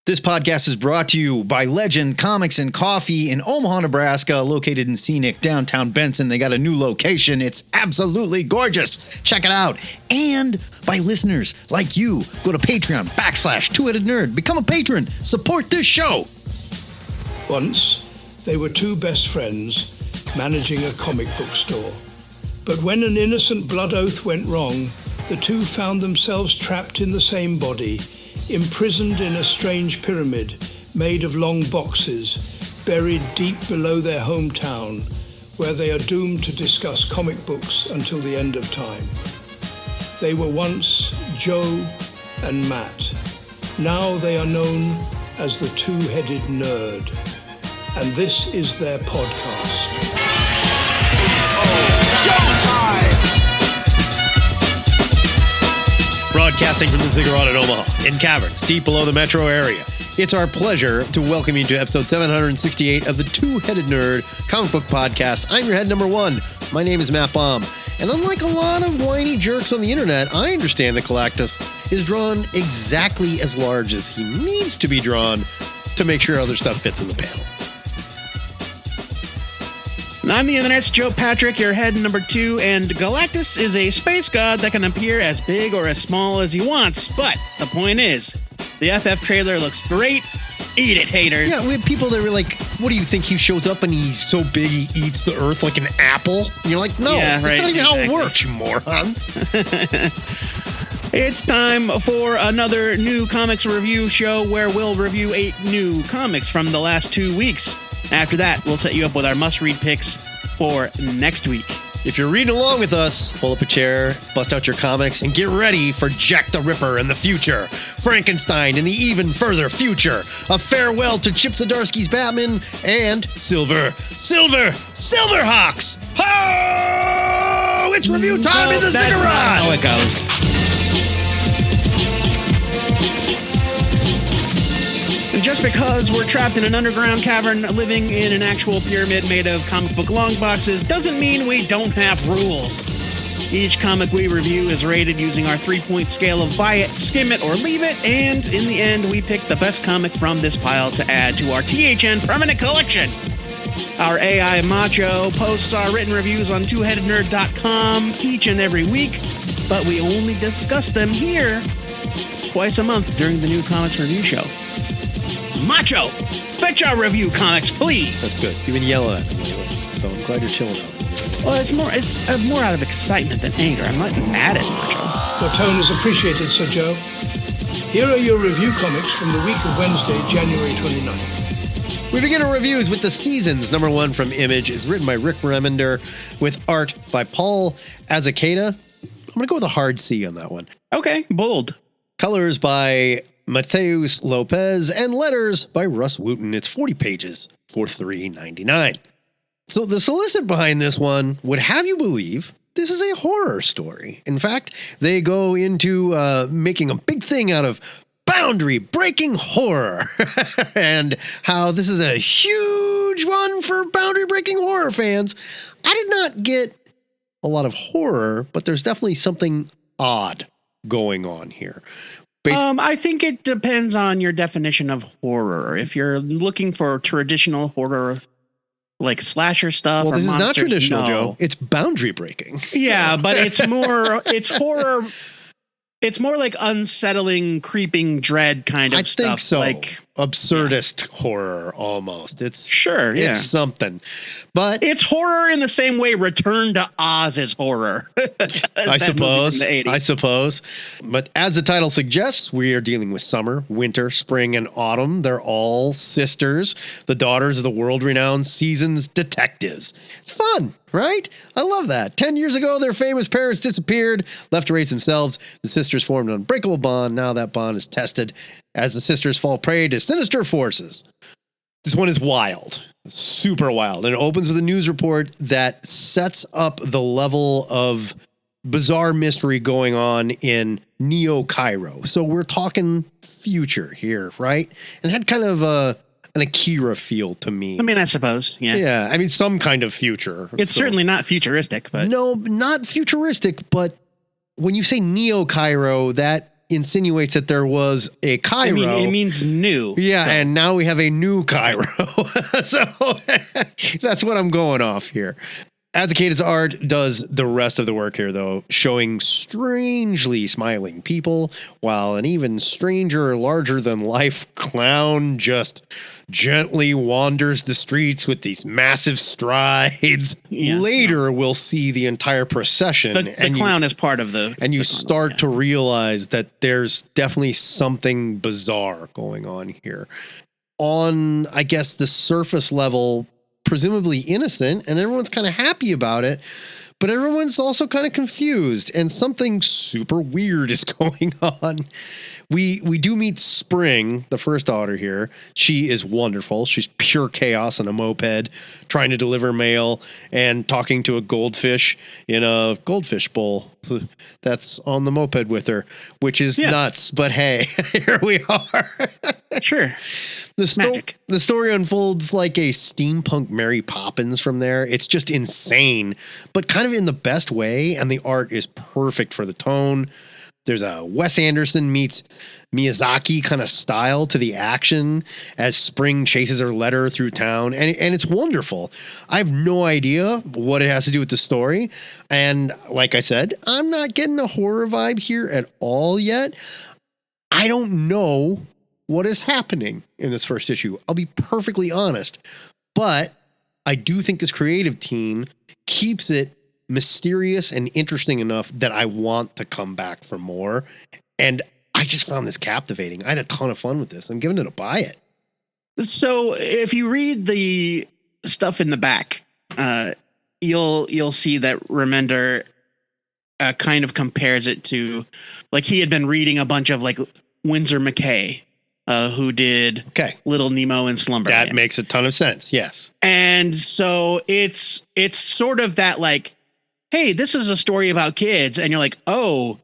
This podcast is brought to you by Legend Comics and Coffee in Omaha, Nebraska, located in scenic downtown Benson. They got a new location. It's absolutely gorgeous. Check it out. And by listeners like you. Go to Patreon/Two-Headed Nerd. Become a patron. Support this show. Once, they were two best friends managing a comic book store. But when an innocent blood oath went wrong, the two found themselves trapped in the same body, imprisoned in a strange pyramid made of long boxes, buried deep below their hometown, where they are doomed to discuss comic books until the end of time. They were once Joe and Matt. Now they are known as the Two-Headed Nerd. And this is their podcast. Showtime! Broadcasting from the Ziggurat in Omaha, in caverns deep below the metro area. It's our pleasure to welcome you to episode 768 of the Two-Headed Nerd comic book podcast. I'm your head number one. My name is Matt Baum. And unlike a lot of whiny jerks on the internet, I understand that Galactus is drawn exactly as large as he needs to be drawn to make sure other stuff fits in the panel. And I'm the internet's Joe Patrick, your head number two, and Galactus is a space god that can appear as big or as small as he wants. But the point is, the FF trailer looks great. Eat it, haters. Yeah, we have people that were like, what do you think, he shows up and he's so big he eats the earth like an apple? And you're like, no, Yeah, that's right, not even how it exactly. works, you morons. It's time for another new comics review show where we'll review 8 new comics from the last 2 weeks. After that, we'll set you up with our must-read picks for next week. If you're reading along with us, pull up a chair, bust out your comics, and get ready for Jack the Ripper in the future, Frankenstein in the even further future, a farewell to Chip Zdarsky's Batman, and Silverhawks! Oh! It's review time in the That's Ziggurat! not how it goes. And just because we're trapped in an underground cavern living in an actual pyramid made of comic book long boxes doesn't mean we don't have rules. Each comic we review is rated using our 3-point scale of buy it, skim it, or leave it, and in the end, we pick the best comic from this pile to add to our THN permanent collection. Our AI Macho posts our written reviews on twoheadednerd.com each and every week, but we only discuss them here twice a month during the new comics review show. Macho, fetch our review comics, please. That's good. You've been yelling at him lately, so I'm glad you're chilling out. Well, it's more out of excitement than anger. I'm not mad at Macho. Your tone is appreciated, Sir Joe. Here are your review comics from the week of Wednesday, January 29th. We begin our reviews with The Seasons, number 1 from Image. It's written by Rick Remender with art by Paul Azaceta. I'm going to go with a hard C on that one. Okay, bold. Colors by Mateus Lopez and letters by Russ Wooten. It's 40 pages for $3.99. So the solicit behind this one would have you believe this is a horror story. In fact, they go into making a big thing out of boundary breaking horror and how this is a huge one for boundary breaking horror fans. I did not get a lot of horror, but there's definitely something odd going on here. I think it depends on your definition of horror. If you're looking for traditional horror, like slasher stuff, Well, or this is not monsters, traditional, no. Joe. It's boundary breaking. Yeah, but it's horror. It's more like unsettling, creeping dread kind of stuff. I think so. Like absurdist horror almost. It's sure, yeah. It's something. But it's horror in the same way Return to Oz is horror. I suppose. From the 80s. I suppose. But as the title suggests, we are dealing with summer, winter, spring, and autumn. They're all sisters, the daughters of the world-renowned Seasons detectives. It's fun, right? I love that. 10 years ago, their famous parents disappeared, left to raise themselves. The sisters formed an unbreakable bond. Now that bond is tested as the sisters fall prey to sinister forces. This one is wild, super wild, and it opens with a news report that sets up the level of bizarre mystery going on in Neo Cairo. So we're talking future here, right? And it had kind of an Akira feel to me. I mean, I suppose, yeah. Yeah, I mean, some kind of future. It's certainly not futuristic, but No, not futuristic, but when you say Neo Cairo, that insinuates that there was a Cairo. It means new. Yeah, So. and now we have a new Cairo. So that's what I'm going off here. Advocate's art does the rest of the work here, though, showing strangely smiling people, while an even stranger, larger-than-life clown just gently wanders the streets with these massive strides. Yeah, Later, we'll see the entire procession. The clown is part of the... And you the start to realize that there's definitely something bizarre going on here. On, I guess, the surface level, presumably innocent, and everyone's kind of happy about it, but everyone's also kind of confused, and something super weird is going on. We do meet Spring, the first daughter here. She is wonderful. She's pure chaos on a moped, trying to deliver mail and talking to a goldfish in a goldfish bowl that's on the moped with her, which is nuts. But hey, here we are. Sure. The story unfolds like a steampunk Mary Poppins from there. It's just insane, but kind of in the best way, and the art is perfect for the tone. There's a Wes Anderson meets Miyazaki kind of style to the action as Spring chases her letter through town, and it's wonderful. I have no idea what it has to do with the story, and like I said, I'm not getting a horror vibe here at all yet. I don't know what is happening in this first issue. I'll be perfectly honest, but I do think this creative team keeps it mysterious and interesting enough that I want to come back for more. And I just found this captivating. I had a ton of fun with this. I'm giving it a buy it. So if you read the stuff in the back, you'll see that Remender kind of compares it to, like, he had been reading a bunch of like Winsor McKay, who did Little Nemo and Slumberland. That makes a ton of sense. Yes. And so it's sort of that, like, hey, this is a story about kids. And you're like, oh,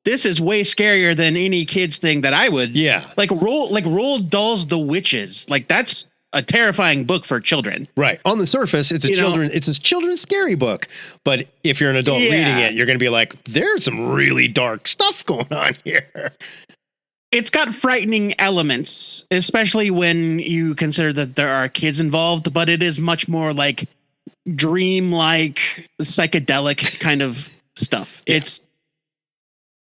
this is way scarier than any kids thing that I would. Yeah. Like Roald Dahl's The Witches. Like, that's a terrifying book for children. Right. On the surface, it's a children's scary book. But if you're an adult reading it, you're going to be like, there's some really dark stuff going on here. It's got frightening elements, especially when you consider that there are kids involved, but it is much more like dream-like, psychedelic kind of stuff. Yeah.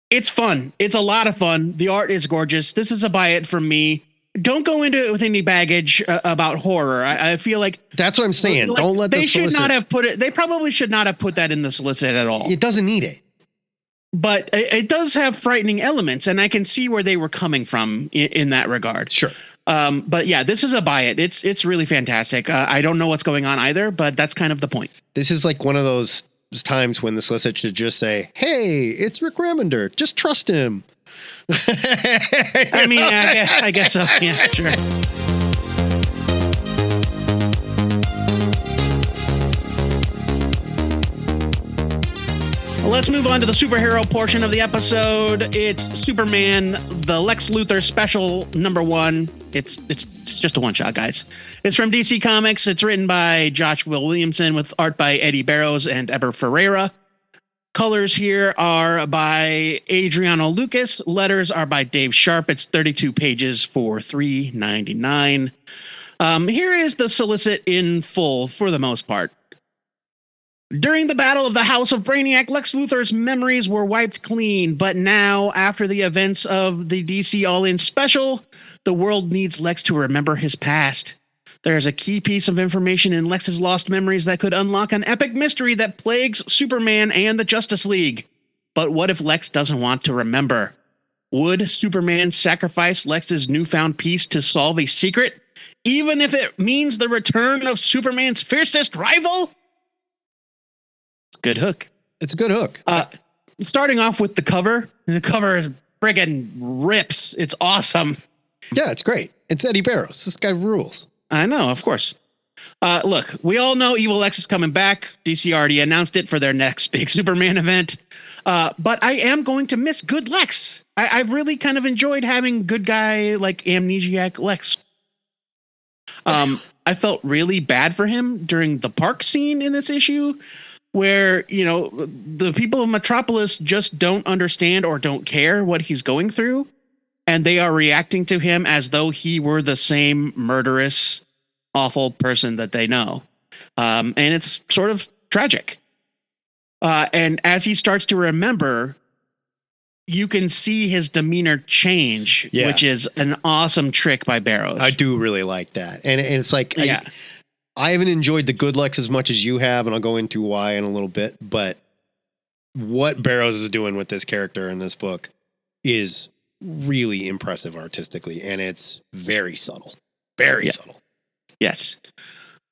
It's fun. It's a lot of fun. The art is gorgeous. This is a buy it from me. Don't go into it with any baggage about horror. I feel like that's what I'm saying. Like, don't let they should not have put it. They probably should not have put that in the solicit at all. It doesn't need it. But it does have frightening elements, and I can see where they were coming from in that regard. Sure. But yeah, this is a buy it. It's really fantastic. I don't know what's going on either, but that's kind of the point. This is like one of those times when the solicit should just say, hey, it's Rick Remender. Just trust him. I mean, I guess so. Yeah, sure. Let's move on to the superhero portion of the episode. It's Superman, the Lex Luthor special #1. It's just a one-shot, guys. It's from DC Comics. It's written by Josh Williamson with art by Eddie Barrows and Eber Ferreira. Colors here are by Adriano Lucas. Letters are by Dave Sharp. It's 32 pages for $3.99. Here is the solicit in full for the most part. During the battle of the House of Brainiac, Lex Luthor's memories were wiped clean, but now, after the events of the DC All-In special, the world needs Lex to remember his past. There is a key piece of information in Lex's lost memories that could unlock an epic mystery that plagues Superman and the Justice League. But what if Lex doesn't want to remember? Would Superman sacrifice Lex's newfound peace to solve a secret, even if it means the return of Superman's fiercest rival? Good hook. It's a good hook. Starting off with the cover. The cover friggin' rips. It's awesome. Yeah, it's great. It's Eddie Barrows. This guy rules. I know, of course. Look, we all know Evil Lex is coming back. DC already announced it for their next big Superman event. But I am going to miss good Lex. I've really kind of enjoyed having good guy like amnesiac Lex. I felt really bad for him during the park scene in this issue. where, the people of Metropolis just don't understand or don't care what he's going through. And they are reacting to him as though he were the same murderous, awful person that they know. And it's sort of tragic. And as he starts to remember, you can see his demeanor change, which is an awesome trick by Barrows. I do really like that. And it's like, I haven't enjoyed the good Lex as much as you have, and I'll go into why in a little bit. But what Barrows is doing with this character in this book is really impressive artistically, and it's very subtle. Very subtle. Yes.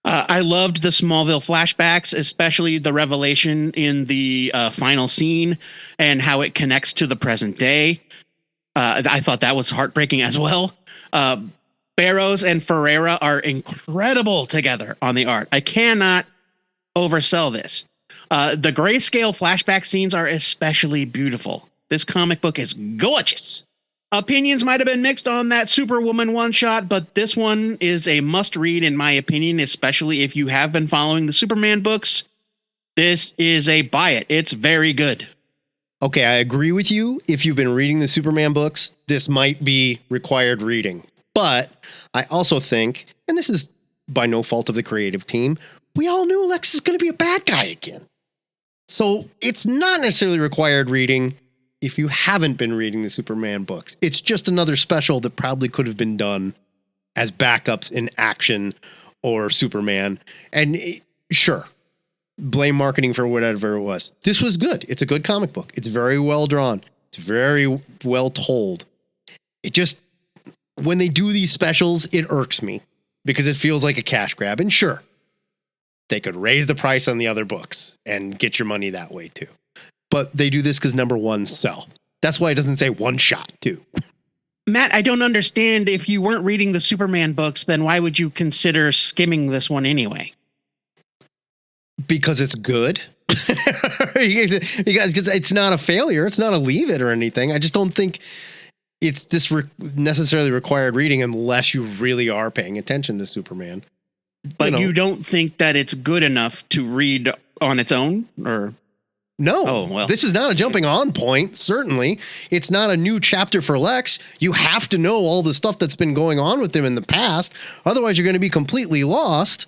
I loved the Smallville flashbacks, especially the revelation in the final scene and how it connects to the present day. I thought that was heartbreaking as well. Barrows and Ferreira are incredible together on the art. I cannot oversell this. The grayscale flashback scenes are especially beautiful. This comic book is gorgeous. Opinions might have been mixed on that Superwoman one-shot, but this one is a must-read in my opinion, especially if you have been following the Superman books. This is a buy it. It's very good. Okay, I agree with you. If you've been reading the Superman books, this might be required reading. But I also think, and this is by no fault of the creative team, we all knew Lex is going to be a bad guy again. So it's not necessarily required reading if you haven't been reading the Superman books. It's just another special that probably could have been done as backups in Action or Superman. And sure, blame marketing for whatever it was. This was good. It's a good comic book. It's very well drawn. It's very well told. It just, when they do these specials, it irks me because it feels like a cash grab. And sure, they could raise the price on the other books and get your money that way too. But they do this because number one, sell. That's why it doesn't say one shot too. Matt, I don't understand. If you weren't reading the Superman books, then why would you consider skimming this one anyway? Because it's good. Because it's not a failure. It's not a leave it or anything. I just don't think it's this necessarily required reading unless you really are paying attention to Superman. But you don't think that it's good enough to read on its own, or? No, this is not a jumping on point. Certainly. It's not a new chapter for Lex. You have to know all the stuff that's been going on with him in the past. Otherwise, you're going to be completely lost.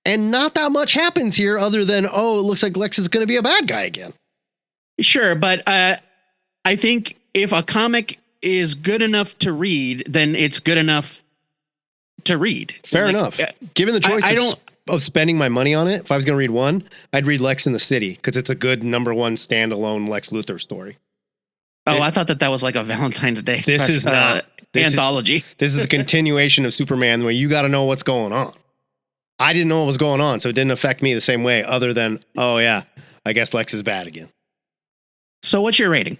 And not that much happens here other than, it looks like Lex is going to be a bad guy again. Sure, but I think if a comic is good enough to read, then it's good enough to read. Fair enough. Given the choice of spending my money on it, if I was going to read one, I'd read Lex in the City because it's a good number one standalone Lex Luthor story. I thought that was like a Valentine's Day anthology. This is a continuation of Superman where you got to know what's going on. I didn't know what was going on, so it didn't affect me the same way other than, I guess Lex is bad again. So what's your rating?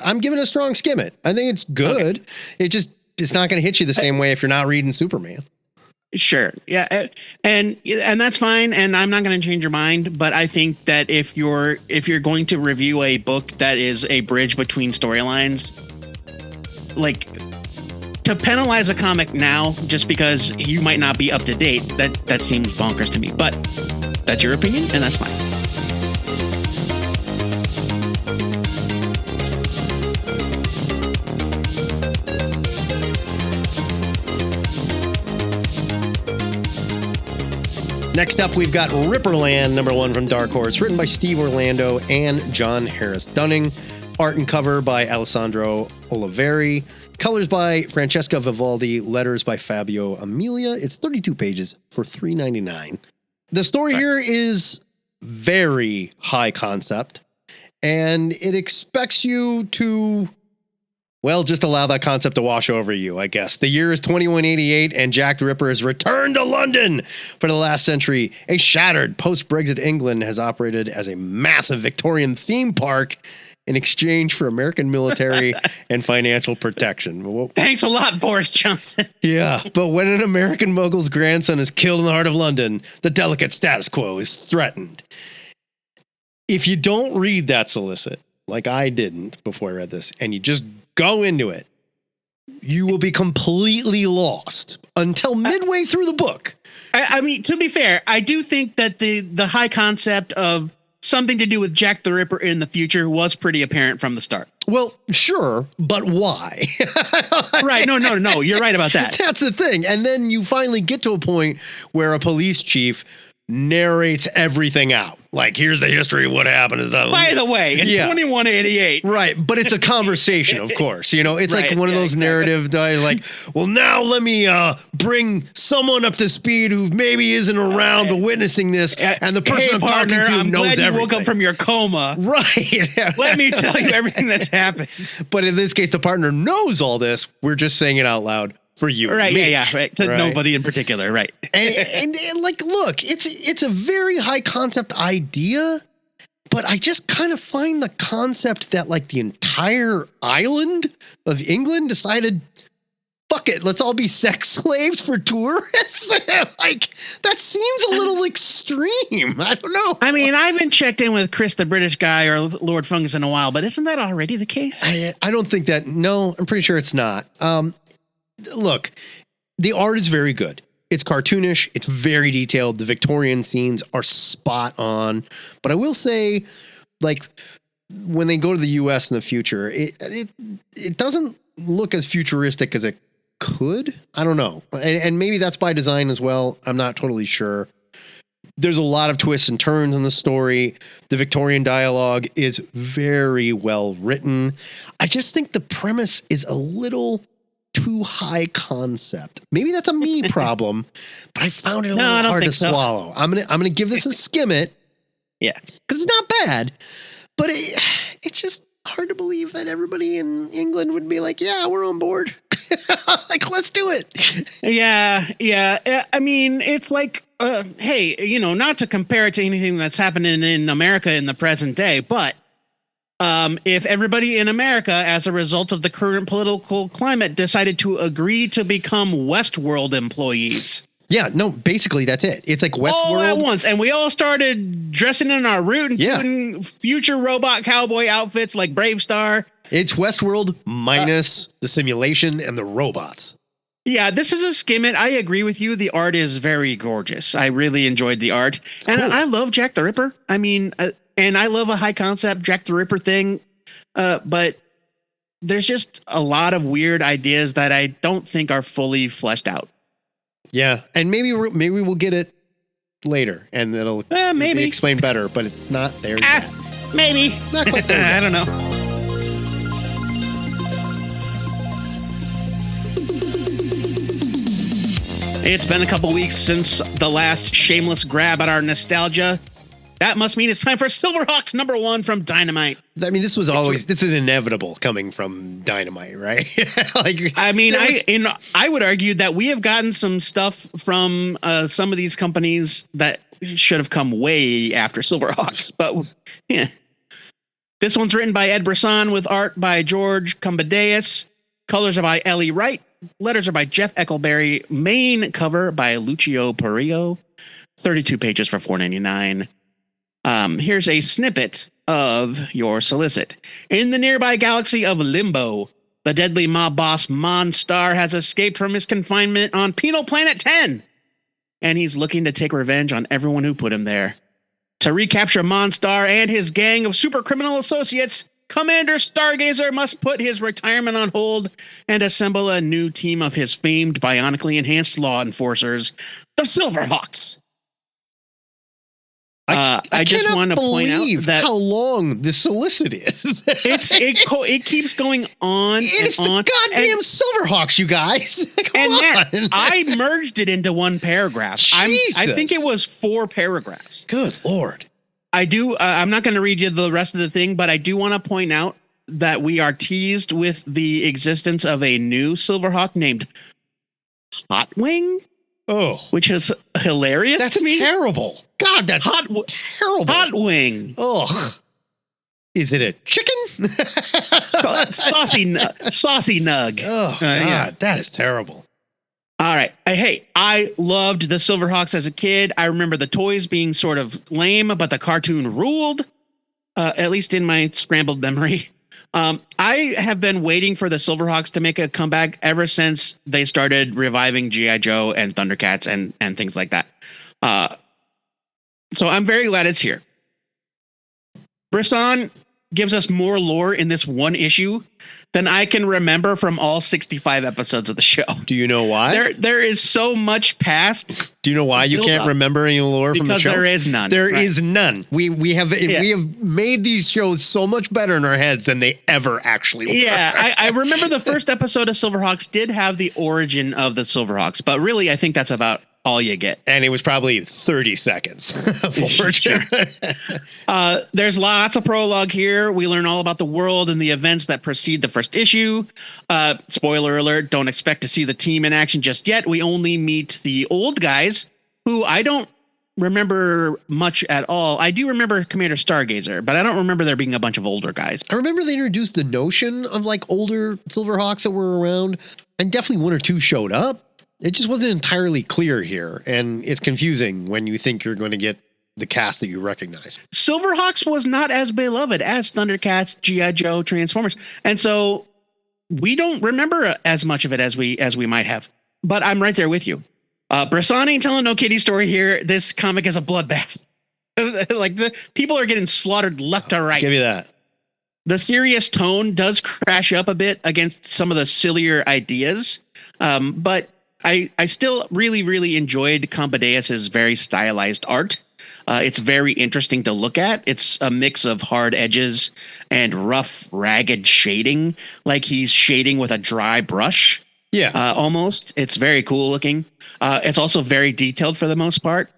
I'm giving it a strong skim it. I think it's good. Okay. It's not going to hit you the same way if you're not reading Superman. Sure. Yeah. And that's fine. And I'm not going to change your mind. But I think that if you're going to review a book that is a bridge between storylines, like to penalize a comic now just because you might not be up to date, that seems bonkers to me. But that's your opinion, and that's fine. Next up, we've got Ripperland, number one from Dark Horse, written by Steve Orlando and John Harris Dunning. Art and cover by Alessandro Oliveri. Colors by Francesca Vivaldi. Letters by Fabio Amelia. It's 32 pages for $3.99. The story here is very high concept, and it expects you to, just allow that concept to wash over you, I guess. The year is 2188, and Jack the Ripper has returned to London for the last century. A shattered post-Brexit England has operated as a massive Victorian theme park in exchange for American military and financial protection. Thanks a lot, Boris Johnson. Yeah, but when an American muggle's grandson is killed in the heart of London, the delicate status quo is threatened. If you don't read that solicit, like I didn't before I read this, and you just go into it, you will be completely lost until midway through the book. I mean, to be fair, I do think that the high concept of something to do with Jack the Ripper in the future was pretty apparent from the start. Well, sure, but why? Right. No. You're right about that. That's the thing. And then you finally get to a point where a police chief narrates everything out. Like, here's the history of what happened. By the way, in 2188. Right. But it's a conversation, of course. You know, it's Right, like one of those narrative, like, well, now let me bring someone up to speed who maybe isn't around but witnessing this. And the person I'm partner, talking to I'm knows glad you everything. woke up from your coma. Right. Let me tell you everything that's happened. But in this case, the partner knows all this. We're just saying it out loud for you. Right. Me. Yeah. Right. To nobody in particular. Right. And like, look, it's a very high concept idea, but I just kind of find the concept that like the entire island of England decided, fuck it, let's all be sex slaves for tourists. Like, that seems a little extreme. I don't know. I mean, I haven't checked in with Chris, the British guy, or Lord Fungus in a while, but isn't that already the case? I don't think that. No, I'm pretty sure it's not. Look, the art is very good. It's cartoonish. It's very detailed. The Victorian scenes are spot on. But I will say, like, when they go to the U.S. in the future, it doesn't look as futuristic as it could. I don't know. And maybe that's by design as well. I'm not totally sure. There's a lot of twists and turns in the story. The Victorian dialogue is very well written. I just think the premise is a little too high concept. Maybe that's a me problem, but I found it a little hard to swallow. I'm gonna give this a skim it. Yeah, because it's not bad, but it's just hard to believe that everybody in England would be like, yeah, we're on board. Like, let's do it. Yeah. I mean, it's like, hey, you know, not to compare it to anything that's happening in America in the present day, but if everybody in America, as a result of the current political climate, decided to agree to become Westworld employees. Yeah, no, basically that's it. It's like Westworld. All at once. And we all started dressing in our rootin' future robot cowboy outfits like Brave Star. It's Westworld minus the simulation and the robots. Yeah, this is a skim it. I agree with you. The art is very gorgeous. I really enjoyed the art. It's and cool. I love Jack the Ripper. I mean, and I love a high concept Jack the Ripper thing. But there's just a lot of weird ideas that I don't think are fully fleshed out. Yeah, and maybe we'll get it later, and it'll maybe be explained better. But it's not there yet. Maybe Not quite there. I don't know. It's been a couple weeks since the last shameless grab at our nostalgia. That must mean it's time for Silverhawks #1 from Dynamite. I mean, this is an inevitable coming from Dynamite, right? Like, I mean, I would argue that we have gotten some stuff from some of these companies that should have come way after Silverhawks, but yeah. This one's written by Ed Brisson with art by George Cambadeus. Colors are by Ellie Wright. Letters are by Jeff Eckelberry. Main cover by Lucio Perillo. 32 pages for $4.99. Here's a snippet of your solicit. In the nearby galaxy of Limbo, the deadly mob boss Monstar has escaped from his confinement on Penal Planet 10, and he's looking to take revenge on everyone who put him there. To recapture Monstar and his gang of super criminal associates, Commander Stargazer must put his retirement on hold and assemble a new team of his famed bionically enhanced law enforcers, the Silverhawks. I just want to point out that how long this solicit is. it keeps going on. It's the goddamn Silverhawks, you guys. Come on. I merged it into one paragraph. I think it was 4 paragraphs. Good Lord. I do. I'm not going to read you the rest of the thing, but I do want to point out that we are teased with the existence of a new Silverhawk named Hotwing. Oh, which is hilarious that's to me. Terrible. God, that's terrible. Hotwing. Oh, is it a chicken? Saucy Nug. Oh, God, yeah. That is terrible. All right. Hey, I loved the Silverhawks as a kid. I remember the toys being sort of lame, but the cartoon ruled, at least in my scrambled memory. I have been waiting for the Silverhawks to make a comeback ever since they started reviving G.I. Joe and Thundercats and things like that. So I'm very glad it's here. Brisson gives us more lore in this one issue than I can remember from all 65 episodes of the show. Do you know why? There is so much past. Do you know why you can't remember any lore from the show? Because there is none. There is none. We have made these shows so much better in our heads than they ever actually were. Yeah, I remember the first episode of Silverhawks did have the origin of the Silverhawks, but really I think that's about all you get. And it was probably 30 seconds. Sure. There's lots of prologue here. We learn all about the world and the events that precede the first issue. Spoiler alert, don't expect to see the team in action just yet. We only meet the old guys who I don't remember much at all. I do remember Commander Stargazer, but I don't remember there being a bunch of older guys. I remember they introduced the notion of like older Silverhawks that were around, and definitely one or two showed up. It just wasn't entirely clear here, and it's confusing when you think you're going to get the cast that you recognize. Silverhawks was not as beloved as Thundercats, G.I. Joe, Transformers, and so we don't remember as much of it as we might have. But I'm right there with you. Brisson ain't telling no kitty story here. This comic is a bloodbath. Like the people are getting slaughtered left to right. Give you that. The serious tone does crash up a bit against some of the sillier ideas, but I still really, really enjoyed Cambadeus's very stylized art. It's very interesting to look at. It's a mix of hard edges and rough, ragged shading, like he's shading with a dry brush. Yeah. Almost. It's very cool looking. It's also very detailed for the most part,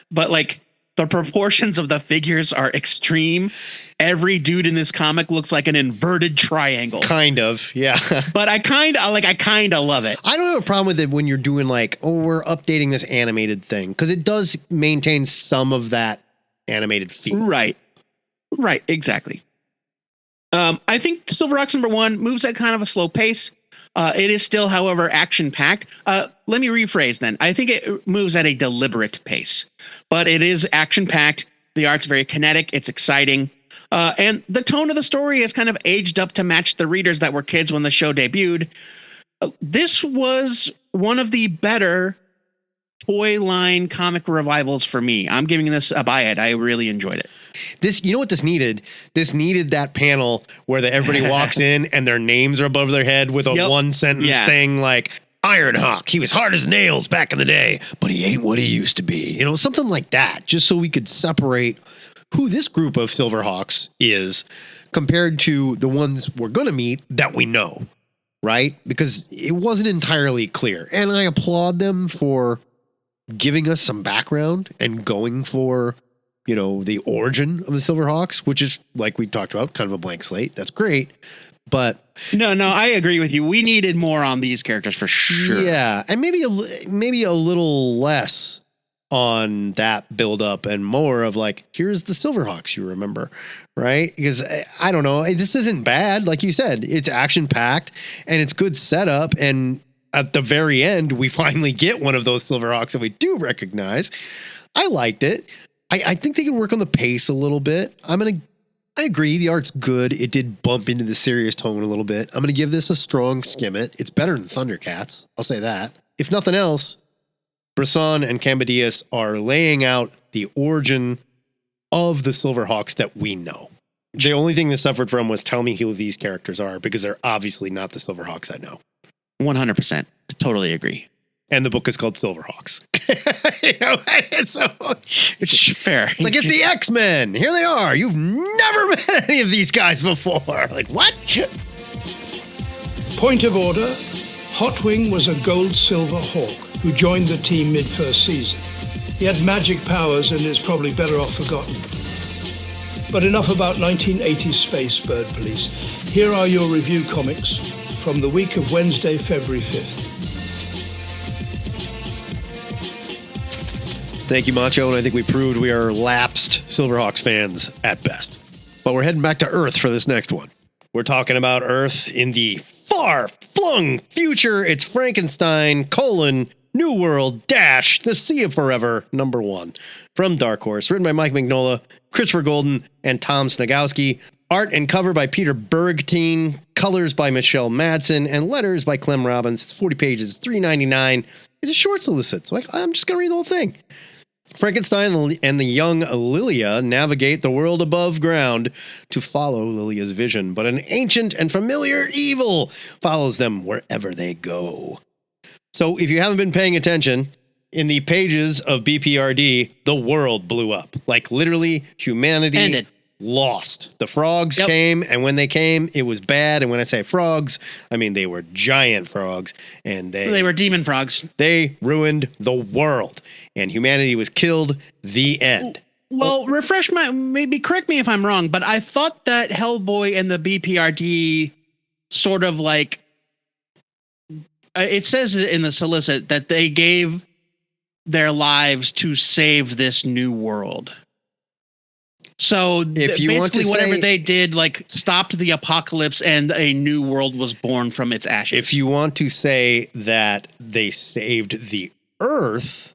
but like the proportions of the figures are extreme. Every dude in this comic looks like an inverted triangle. Kind of, yeah. But I kind of love it. I don't have a problem with it when you're doing like, oh, we're updating this animated thing, because it does maintain some of that animated feel. Right, exactly. I think Silverhawks #1 moves at kind of a slow pace. It is still, however, action-packed. Let me rephrase then. I think it moves at a deliberate pace, but it is action-packed. The art's very kinetic. It's exciting. And the tone of the story is kind of aged up to match the readers that were kids when the show debuted. This was one of the better toy line comic revivals for me. I'm giving this a buy it. I really enjoyed it. This, you know what this needed? This needed that panel where everybody walks in and their names are above their head with a one sentence thing like, Ironhawk, he was hard as nails back in the day, but he ain't what he used to be. You know, something like that, just so we could separate who this group of Silverhawks is compared to the ones we're going to meet that we know, right? Because it wasn't entirely clear. And I applaud them for giving us some background and going for, you know, the origin of the Silverhawks, which is, like we talked about, kind of a blank slate. That's great. But no, I agree with you. We needed more on these characters for sure. Yeah. And maybe a little less on that build up and more of like, here's the Silverhawks you remember, right? Because I don't know, this isn't bad. Like you said, it's action packed and it's good setup. And at the very end, we finally get one of those Silverhawks that we do recognize. I liked it. I think they could work on the pace a little bit. I agree. The art's good. It did bump into the serious tone a little bit. I'm going to give this a strong skim it. It's better than Thundercats. I'll say that. If nothing else, Brisson and Cambadeus are laying out the origin of the Silverhawks that we know. The only thing that suffered from was tell me who these characters are, because they're obviously not the Silverhawks I know. 100%. Totally agree. And the book is called Silverhawks. You know, it's fair. It's like, it's the X-Men. Here they are. You've never met any of these guys before. Like, what? Point of order, Hotwing was a gold-silver hawk who joined the team mid-first season. He had magic powers and is probably better off forgotten. But enough about 1980s Space Bird Police. Here are your review comics from the week of Wednesday, February 5th. Thank you, Macho, and I think we proved we are lapsed Silverhawks fans at best. But we're heading back to Earth for this next one. We're talking about Earth in the far-flung future. It's Frankenstein, New World, The Sea of Forever, #1. From Dark Horse, written by Mike Mignola, Christopher Golden, and Tom Snagowski. Art and cover by Peter Bergtein, colors by Michelle Madsen, and letters by Clem Robbins. It's 40 pages, $3.99. It's a short solicit, so I'm just going to read the whole thing. Frankenstein and the young Lilia navigate the world above ground to follow Lilia's vision, but an ancient and familiar evil follows them wherever they go. So if you haven't been paying attention, in the pages of BPRD, the world blew up. Like literally humanity Ended. Lost. The frogs came, and when they came, it was bad. And when I say frogs, I mean they were giant frogs, and they were demon frogs. They ruined the world, and humanity was killed. The end. Well, maybe correct me if I'm wrong, but I thought that Hellboy and the BPRD sort of like, it says in the solicit that they gave their lives to save this new world. So if you want to whatever say, they did, like stopped the apocalypse and a new world was born from its ashes. If you want to say that they saved the Earth,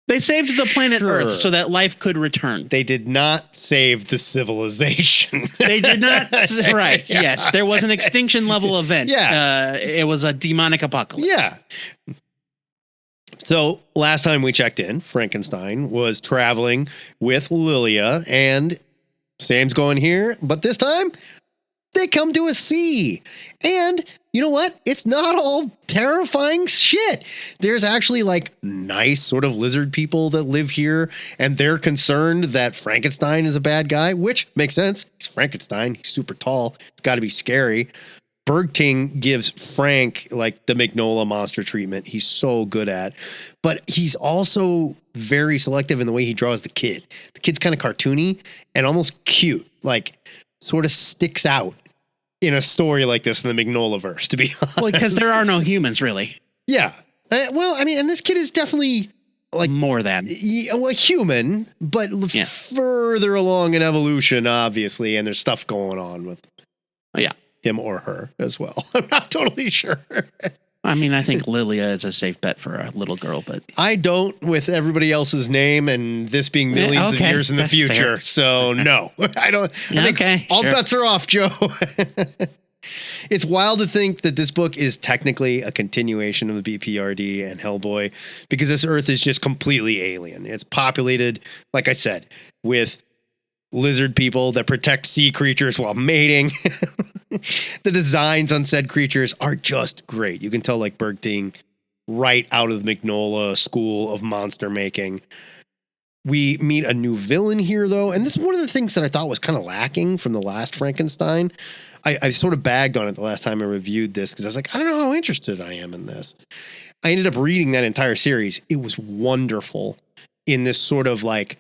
they saved the planet Sure. Earth so that life could return. They did not save the civilization. They did not. Right. Yeah. Yes. There was an extinction level event. Yeah. It was a demonic apocalypse. Yeah. So last time we checked in, Frankenstein was traveling with Lilia, and Sam's going here, but this time they come to a sea. And you know what? It's not all terrifying shit. There's actually like nice sort of lizard people that live here, and they're concerned that Frankenstein is a bad guy, which makes sense. He's Frankenstein. He's super tall. It's got to be scary. Bergting gives Frank like the Mignola monster treatment. He's so good at, but he's also very selective in the way he draws the kid. The kid's kind of cartoony and almost cute, like sort of sticks out in a story like this in the Mignola verse, to be honest. Well, because there are no humans really. Yeah. Well, I mean, and this kid is definitely like more than human, but further along in evolution, obviously. And there's stuff going on with him or her as well. I'm not totally sure. I mean, I think Lilia is a safe bet for a little girl, but I don't with everybody else's name and this being millions of years in the future. Fair. So no, I don't. I think all bets are off, Joe. It's wild to think that this book is technically a continuation of the BPRD and Hellboy, because this Earth is just completely alien. It's populated, like I said, with lizard people that protect sea creatures while mating. The designs on said creatures are just great. You can tell like Bergting right out of the Mignola school of monster making. We meet a new villain here, though, and this is one of the things that I thought was kind of lacking from the last Frankenstein. I sort of bagged on it the last time I reviewed this because I was like, I don't know how interested I am in this. I ended up reading that entire series. It was wonderful in this sort of like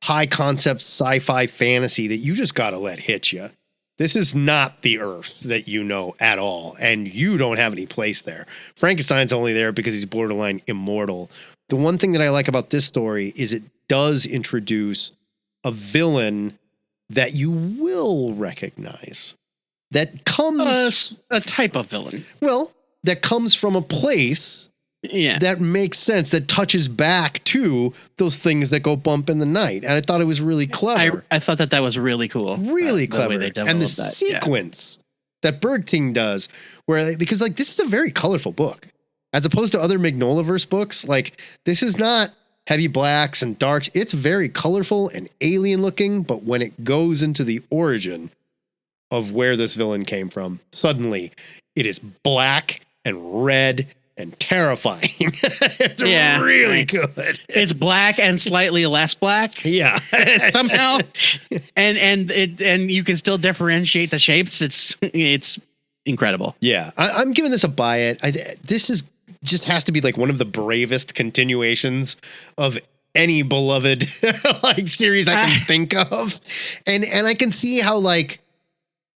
high concept sci-fi fantasy that you just got to let hit you. This is not the Earth that you know at all, and you don't have any place there. Frankenstein's only there because he's borderline immortal. The one thing that I like about this story is it does introduce a villain that you will recognize. That comes... a type of villain. Well, that comes from a place that makes sense, that touches back to those things that go bump in the night. And I thought it was really clever. I thought that was really cool. Really clever. The way they developed and the that. sequence that Bergting does, where because like this is a very colorful book. As opposed to other Mignolaverse books, like this is not heavy blacks and darks. It's very colorful and alien looking, but when it goes into the origin of where this villain came from, suddenly it is black and red and terrifying. It's really good. It's black and slightly less black. Yeah. Somehow. and you can still differentiate the shapes. It's incredible. Yeah. I'm giving this a buy it. This is just has to be like one of the bravest continuations of any beloved like series I can think of. And I can see how like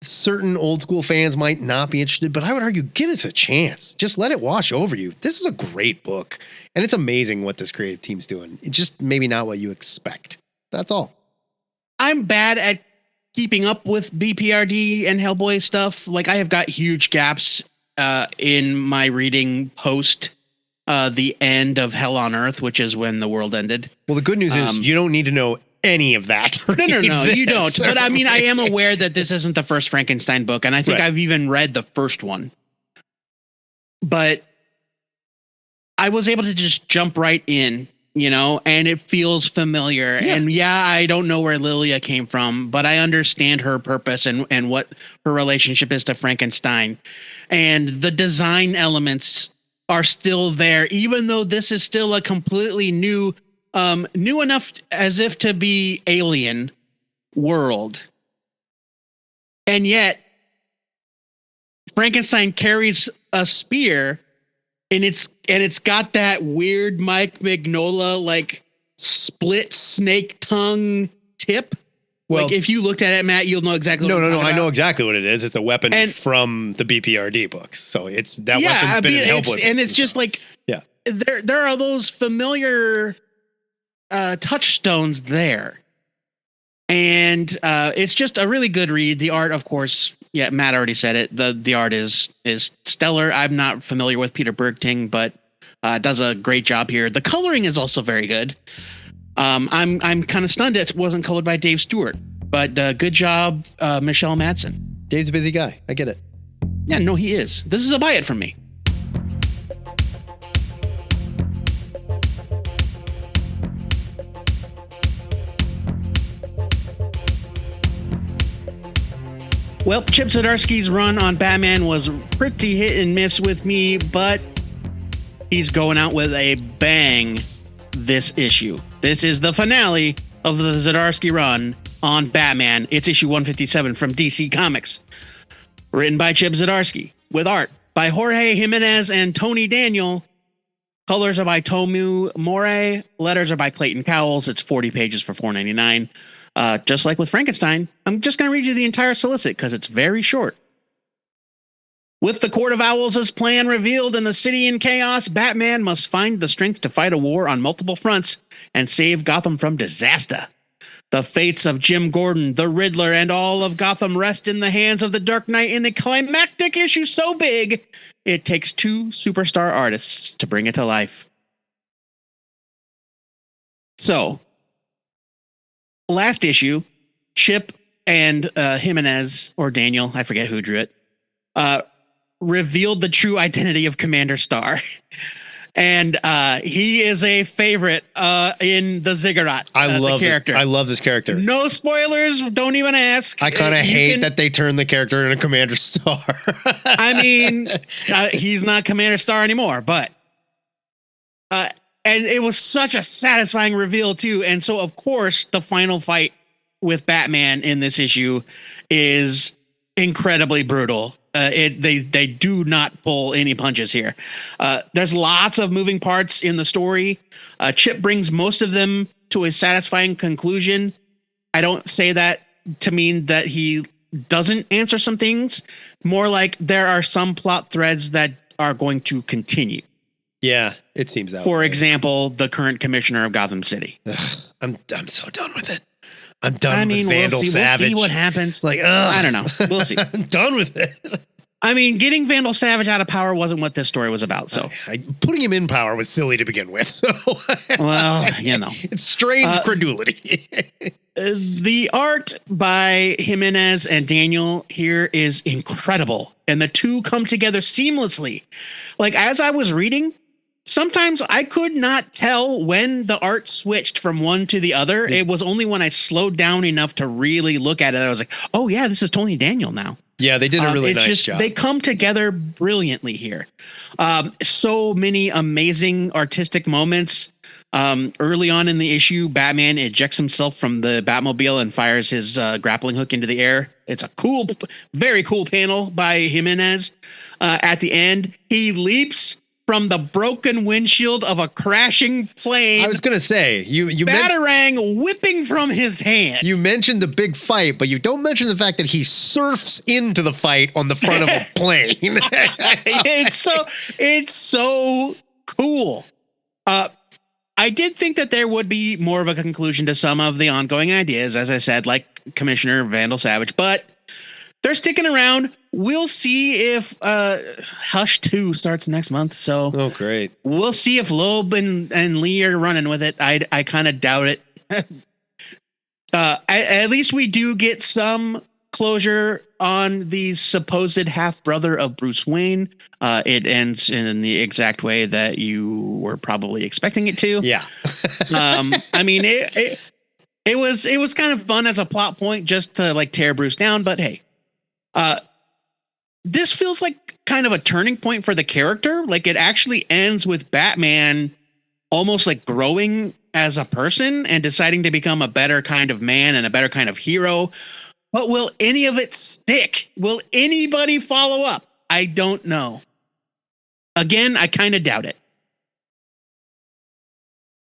certain old school fans might not be interested, but I would argue give this a chance. Just let it wash over you. This is a great book, and it's amazing what this creative team's doing. It's just maybe not what you expect. That's all. I'm bad at keeping up with BPRD and Hellboy stuff. Like I have got huge gaps in my reading post the end of Hell on Earth, which is when the world ended. Well, the good news is you don't need to know any of that. No, you don't. But I mean, I am aware that this isn't the first Frankenstein book, and I think I've even read the first one. But I was able to just jump right in and it feels familiar. Yeah. And I don't know where Lilia came from, but I understand her purpose and what her relationship is to Frankenstein. And the design elements are still there, even though this is still a completely new enough as if to be alien world. And yet Frankenstein carries a spear, and it's got that weird Mike Mignola like split snake tongue tip. Well, like if you looked at it, Matt, you'll know exactly. No, what I'm talking I know about. exactly what it is. It's a weapon from the BPRD books, so it's that weapon's been in Hellboy, and it's just like there are those familiar touchstones there, and it's just a really good read. The art, of course. Yeah, Matt already said it. The art is stellar. I'm not familiar with Peter Bergting, but does a great job here. The coloring is also very good. I'm kind of stunned it wasn't colored by Dave Stewart, but good job, Michelle Madsen. Dave's a busy guy. I get it. Yeah, no, he is. This is a buy it from me. Well, Chip Zdarsky's run on Batman was pretty hit and miss with me, but he's going out with a bang this issue. This is the finale of the Zdarsky run on Batman. It's issue 157 from DC Comics. Written by Chip Zdarsky, with art by Jorge Jimenez and Tony Daniel. Colors are by Tomu More. Letters are by Clayton Cowles. It's 40 pages for $4.99. Just like with Frankenstein, I'm just going to read you the entire solicit because it's very short. With the Court of Owls' plan revealed and the city in chaos, Batman must find the strength to fight a war on multiple fronts and save Gotham from disaster. The fates of Jim Gordon, the Riddler, and all of Gotham rest in the hands of the Dark Knight in a climactic issue so big, it takes 2 superstar artists to bring it to life. So, last issue, Chip and Jimenez, or Daniel, I forget who drew it, revealed the true identity of Commander Starr. And he is a favorite in the Ziggurat. I love the character. I love this character. No spoilers. Don't even ask. I kind of hate that they turned the character into Commander Starr. I mean, he's not Commander Starr anymore, but and it was such a satisfying reveal too. And so, of course, the final fight with Batman in this issue is incredibly brutal. They do not pull any punches here. There's lots of moving parts in the story. Chip brings most of them to a satisfying conclusion. I don't say that to mean that he doesn't answer some things. More like there are some plot threads that are going to continue. Yeah, it seems that way. For example, the current commissioner of Gotham City. Ugh, I'm so done with it. I'm done with Vandal Savage. We'll see what happens. Like, I don't know. We'll see. I'm done with it. I mean, getting Vandal Savage out of power wasn't what this story was about. So putting him in power was silly to begin with. So, well, you know, it's strange credulity. The art by Jimenez and Daniel here is incredible, and the two come together seamlessly. Like, as I was reading, sometimes I could not tell when the art switched from one to the other. It was only when I slowed down enough to really look at it, I was like, oh yeah, this is Tony Daniel now. Yeah, they did a really nice job. They come together brilliantly here. So many amazing artistic moments. Early on in the issue, Batman ejects himself from the Batmobile and fires his grappling hook into the air. It's a cool, very cool panel by Jimenez. At the end, he leaps from the broken windshield of a crashing plane. I was going to say, you Batarang whipping from his hand. You mentioned the big fight, but you don't mention the fact that he surfs into the fight on the front of a plane. It's so cool. I did think that there would be more of a conclusion to some of the ongoing ideas, as I said, like Commissioner Vandal Savage, but they're sticking around. We'll see if Hush 2 starts next month. So, oh, great. We'll see if Loeb and Lee are running with it. I kind of doubt it. At least we do get some closure on the supposed half brother of Bruce Wayne. It ends in the exact way that you were probably expecting it to. Yeah. I mean, it was kind of fun as a plot point just to like tear Bruce down. But hey, this feels like kind of a turning point for the character. Like it actually ends with Batman almost like growing as a person and deciding to become a better kind of man and a better kind of hero. But will any of it stick? Will anybody follow up? I don't know. Again, I kind of doubt it.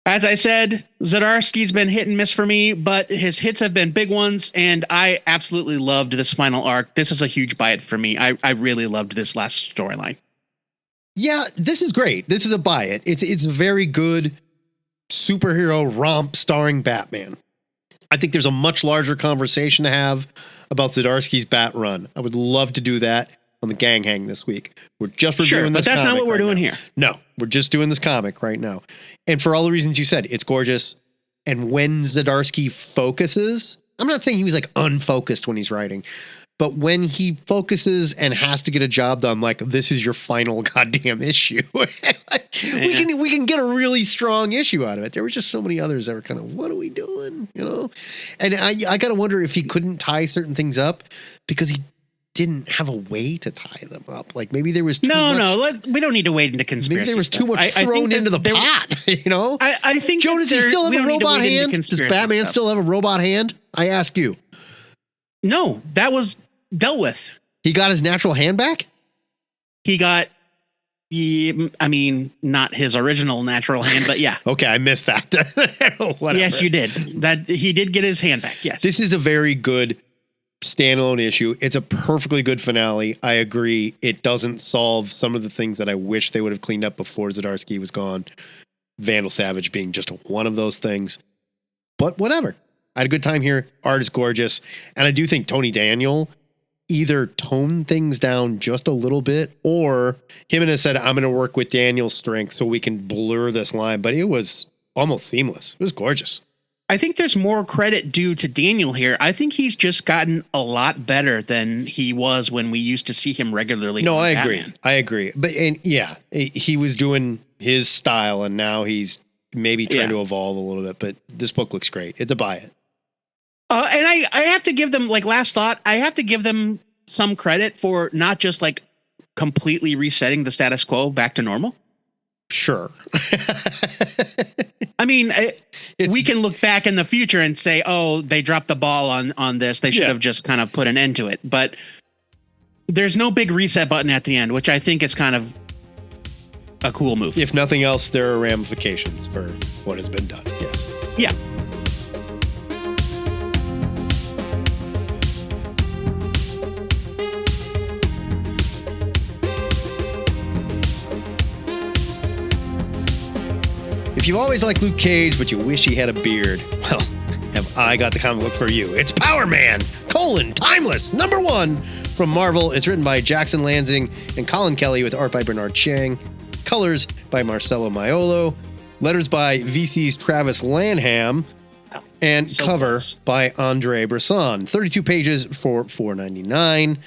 As I said, Zdarsky's been hit and miss for me, but his hits have been big ones, and I absolutely loved this final arc. This is a huge buy it for me. I really loved this last storyline. Yeah, this is great. This is a buy it. It's a very good superhero romp starring Batman. I think there's a much larger conversation to have about Zdarsky's Bat Run. I would love to do that on the Gang Hang this week. We're just reviewing this. But that's not what we're doing here. No, we're just doing this comic right now. And for all the reasons you said, it's gorgeous. And when Zdarsky focuses, I'm not saying he was like unfocused when he's writing, but when he focuses and has to get a job done, like this is your final goddamn issue. we can get a really strong issue out of it. There were just so many others that were kind of, what are we doing? You know? And I gotta wonder if he couldn't tie certain things up because he didn't have a way to tie them up. Like maybe there was too much. We don't need to wade into conspiracy. Maybe there was too much thrown into the pot. You know? I think Joe, does he still have a robot hand? Does Batman still have a robot hand? I ask you. No, that was dealt with. He got his natural hand back? He got, I mean, not his original natural hand, but yeah. Okay, I missed that. Yes, you did. That he did get his hand back. Yes. This is a very good standalone issue. It's a perfectly good finale. I agree. It doesn't solve some of the things that I wish they would have cleaned up before Zdarsky was gone. Vandal Savage being just one of those things. But whatever. I had a good time here. Art is gorgeous. And I do think Tony Daniel either toned things down just a little bit, or him and I said, I'm going to work with Daniel's strength so we can blur this line. But it was almost seamless. It was gorgeous. I think there's more credit due to Daniel here. I think he's just gotten a lot better than he was when we used to see him regularly. No, I agree. Batman. I agree. But he was doing his style and now he's maybe trying to evolve a little bit, but this book looks great. It's a buy it. And I have to give them, like, last thought, I have to give them some credit for not just like completely resetting the status quo back to normal. Sure. I mean, we can look back in the future and say, oh, they dropped the ball on this. They should have just kind of put an end to it. But there's no big reset button at the end, which I think is kind of a cool move. If nothing else, there are ramifications for what has been done. Yes. Yeah. If you've always liked Luke Cage, but you wish he had a beard, well, have I got the comic book for you. It's Power Man, Timeless, #1 from Marvel. It's written by Jackson Lansing and Colin Kelly with art by Bernard Chang. Colors by Marcelo Maiolo. Letters by VC's Travis Lanham. And cover by Andre Bresson. 32 pages for $4.99.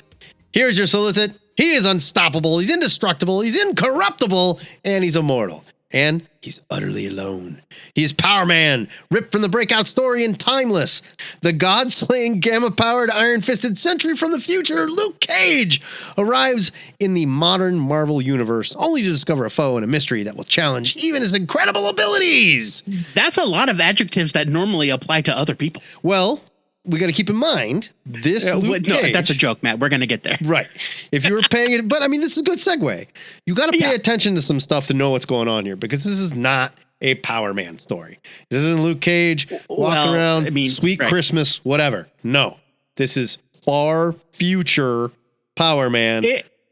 Here's your solicit. He is unstoppable. He's indestructible. He's incorruptible. And he's immortal. And he's utterly alone. He's Power Man, ripped from the breakout story in Timeless. The god-slaying, gamma-powered, iron-fisted sentry from the future, Luke Cage, arrives in the modern Marvel universe, only to discover a foe and a mystery that will challenge even his incredible abilities. That's a lot of adjectives that normally apply to other people. Well, we got to keep in mind this Luke Cage. No, that's a joke, Matt. We're going to get there. Right. If you were paying it, but I mean, this is a good segue. You got to pay attention to some stuff to know what's going on here, because this is not a Power Man story. This isn't Luke Cage walking around, sweet Christmas, whatever. No, this is far future Power Man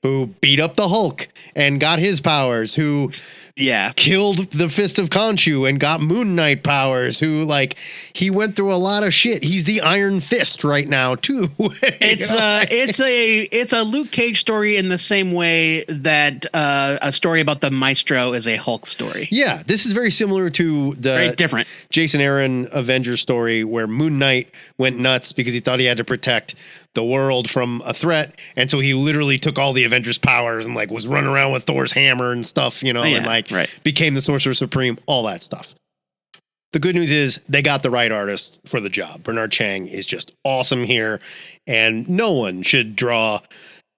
who beat up the Hulk and got his powers, who killed the Fist of Khonshu and got Moon Knight powers, who, like, he went through a lot of shit. He's the Iron Fist right now too. It's a Luke Cage story in the same way that a story about the Maestro is a Hulk story. Yeah, this is very similar to the very different Jason Aaron Avengers story where Moon Knight went nuts because he thought he had to protect the world from a threat. And so he literally took all the Avengers powers and like was running around with Thor's hammer and stuff, you know, and like became the Sorcerer Supreme, all that stuff. The good news is they got the right artist for the job. Bernard Chang is just awesome here, and no one should draw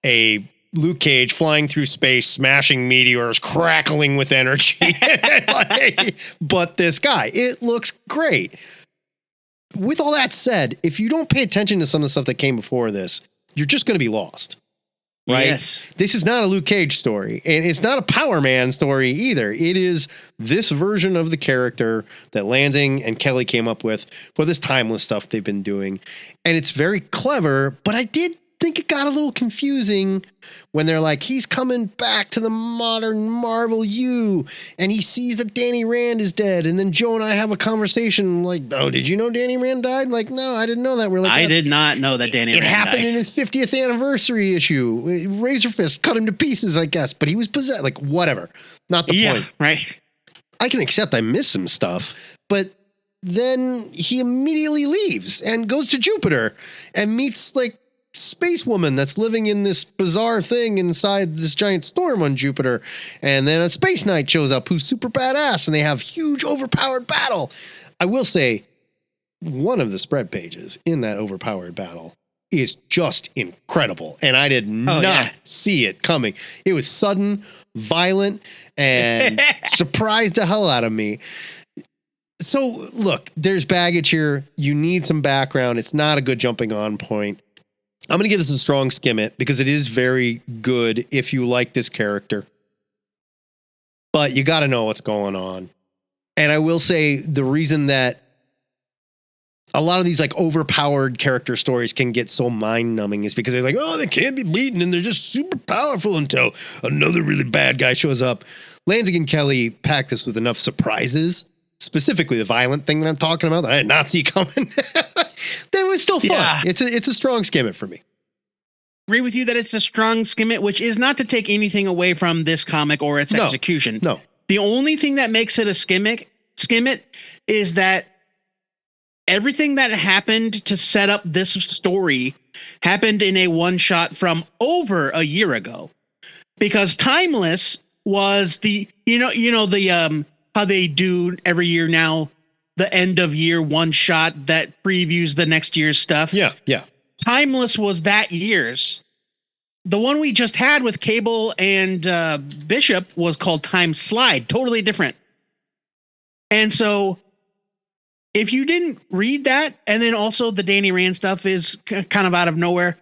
a Luke Cage flying through space, smashing meteors, crackling with energy. But this guy, it looks great. With all that said, if you don't pay attention to some of the stuff that came before this, you're just going to be lost. Right? Yes. This is not a Luke Cage story, and it's not a Power Man story either. It is this version of the character that Lansing and Kelly came up with for this timeless stuff they've been doing. And it's very clever, but I did think it got a little confusing when they're like, he's coming back to the modern Marvel U, and he sees that Danny Rand is dead. And then Joe and I have a conversation like, oh, did you know Danny Rand died? Like, no, I didn't know that. We're like, I did not know that Danny Rand died. It happened in his 50th anniversary issue. Razor Fist cut him to pieces, I guess, but he was possessed. Like, whatever. Not the point. Right. I can accept I missed some stuff, but then he immediately leaves and goes to Jupiter and meets like space woman that's living in this bizarre thing inside this giant storm on Jupiter. And then a Space Knight shows up who's super badass, and they have huge overpowered battle. I will say one of the spread pages in that overpowered battle is just incredible. And I did not see it coming. It was sudden, violent, and surprised the hell out of me. So look, there's baggage here. You need some background. It's not a good jumping on point. I'm going to give this a strong skim it because it is very good if you like this character. But you got to know what's going on. And I will say the reason that a lot of these like overpowered character stories can get so mind numbing is because they're like, oh, they can't be beaten and they're just super powerful until another really bad guy shows up. Lansing and Kelly packed this with enough surprises, specifically the violent thing that I'm talking about that I did not see coming. That was still fun. Yeah. It's a strong skim it for me. Agree with you that it's a strong skim it, which is not to take anything away from this comic or its execution. No. The only thing that makes it a skim it is that everything that happened to set up this story happened in a one shot from over a year ago, because Timeless was the, how they do every year now, the end of year one shot that previews the next year's stuff. Yeah. Timeless was that year's. The one we just had with Cable and Bishop was called Time Slide. Totally different. And so if you didn't read that, and then also the Danny Rand stuff is kind of out of nowhere,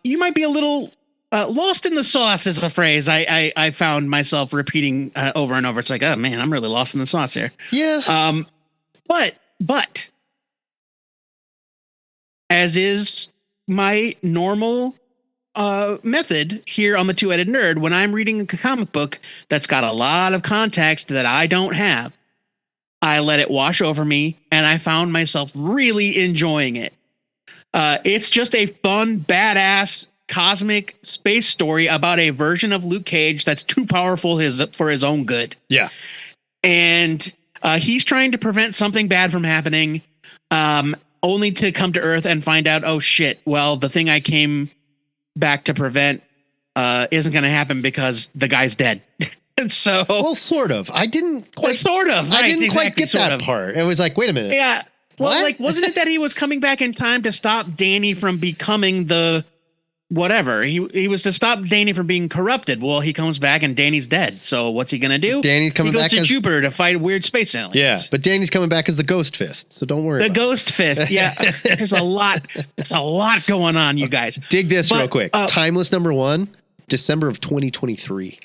you might be a little lost in the sauce is a phrase I found myself repeating over and over. It's like, oh man, I'm really lost in the sauce here. Yeah. But as is my normal method here on the Two-Headed Nerd, when I'm reading a comic book that's got a lot of context that I don't have, I let it wash over me, and I found myself really enjoying it. It's just a fun, badass, cosmic space story about a version of Luke Cage that's too powerful for his own good. Yeah. And he's trying to prevent something bad from happening, only to come to Earth and find out, oh shit, well, the thing I came back to prevent isn't going to happen because the guy's dead. So, well, sort of. I didn't quite. Sort of. Right, I didn't quite get that part. It was like, wait a minute. Yeah. Well, what? Like, wasn't it that he was coming back in time to stop Danny from becoming the whatever? He was to stop Danny from being corrupted. Well, he comes back and Danny's dead. So what's he going to do? Danny's coming back. He goes to Jupiter to fight weird space aliens. Yeah, but Danny's coming back as the Ghost Fist. So don't worry. The Ghost Fist. Yeah. There's a lot going on, you guys. Dig this real quick. Timeless #1, December of 2023.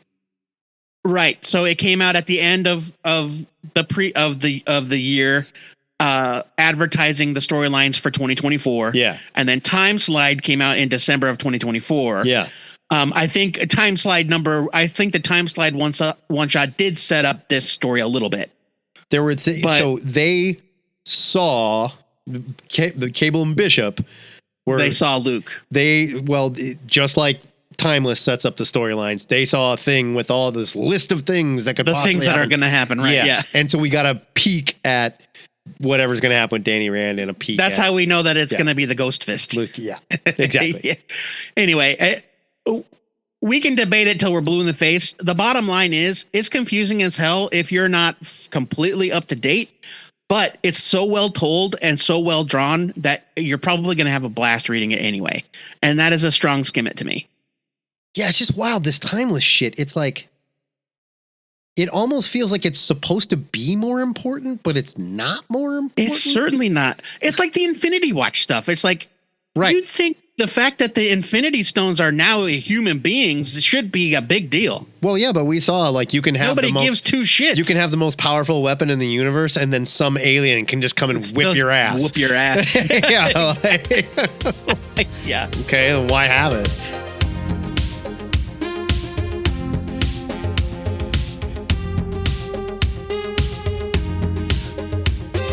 Right. So it came out at the end of the year, advertising the storylines for 2024. Yeah. And then Time Slide came out in December of 2024. Yeah. I think the Time Slide one shot did set up this story a little bit. There were so they saw the Cable and Bishop they saw Luke. Just like Timeless sets up the storylines, they saw a thing with all this list of things that could things that are going to happen, right? Yeah. And so we got a peek at whatever's going to happen with Danny Rand in a peek. That's how we know that it's going to be the Ghost Fist. Yeah, exactly. Yeah. Anyway, we can debate it till we're blue in the face. The bottom line is it's confusing as hell if you're not completely up to date, but it's so well told and so well drawn that you're probably going to have a blast reading it anyway. And that is a strong skim it to me. Yeah, it's just wild. This timeless shit. It's like, it almost feels like it's supposed to be more important, but it's not more important. It's certainly not. It's like the Infinity Watch stuff. It's like, right. You'd think the fact that the Infinity Stones are now human beings should be a big deal. Well, yeah, but we saw like you can have nobody gives two shits. You can have the most powerful weapon in the universe, and then some alien can just come and whip your ass. Whoop your ass. Yeah. Yeah. Okay, then why have it?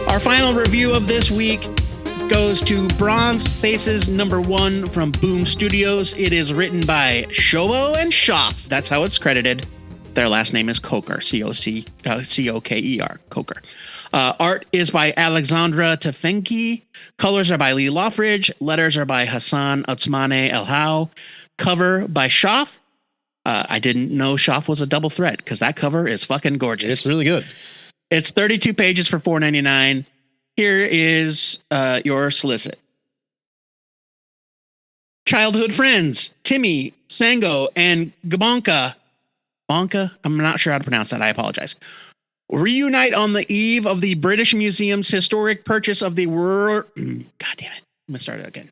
Our final review of this week goes to Bronze Faces #1 from Boom Studios. It is written by Shobo and Schaff. That's how it's credited. Their last name is Coker, Coker. Coker. Art is by Alexandra Tefenki. Colors are by Lee Loffridge. Letters are by Hassan Otsmane El-Hau. Cover by Schaff. I didn't know Schaff was a double threat because that cover is fucking gorgeous. It's really good. It's 32 pages for $4.99. Here is your solicit. Childhood friends, Timmy, Sango, and Gabonka. Bonka? I'm not sure how to pronounce that. I apologize. Reunite on the eve of the British Museum's historic purchase of the world. God damn it. I'm going to start it again.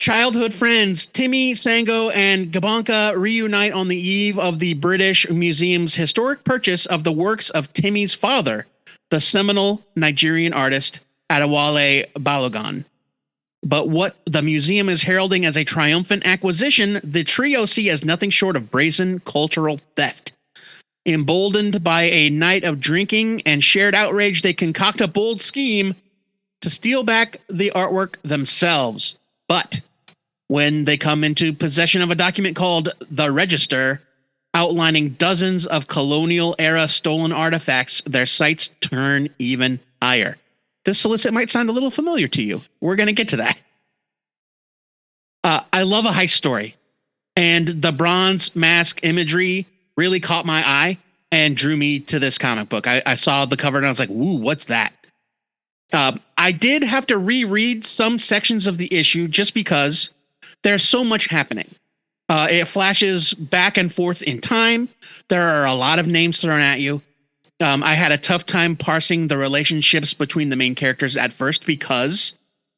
Childhood friends, Timmy, Sango, and Gabonka reunite on the eve of the British Museum's historic purchase of the works of Timmy's father, the seminal Nigerian artist Adewale Balogun. But what the museum is heralding as a triumphant acquisition, the trio see as nothing short of brazen cultural theft. Emboldened by a night of drinking and shared outrage, they concoct a bold scheme to steal back the artwork themselves. But when they come into possession of a document called The Register, outlining dozens of colonial-era stolen artifacts, their sights turn even higher. This solicit might sound a little familiar to you. We're going to get to that. I love a heist story, and the bronze mask imagery really caught my eye and drew me to this comic book. I saw the cover and I was like, "Ooh, what's that?" I did have to reread some sections of the issue just because there's so much happening. It flashes back and forth in time. There are a lot of names thrown at you. I had a tough time parsing the relationships between the main characters at first because,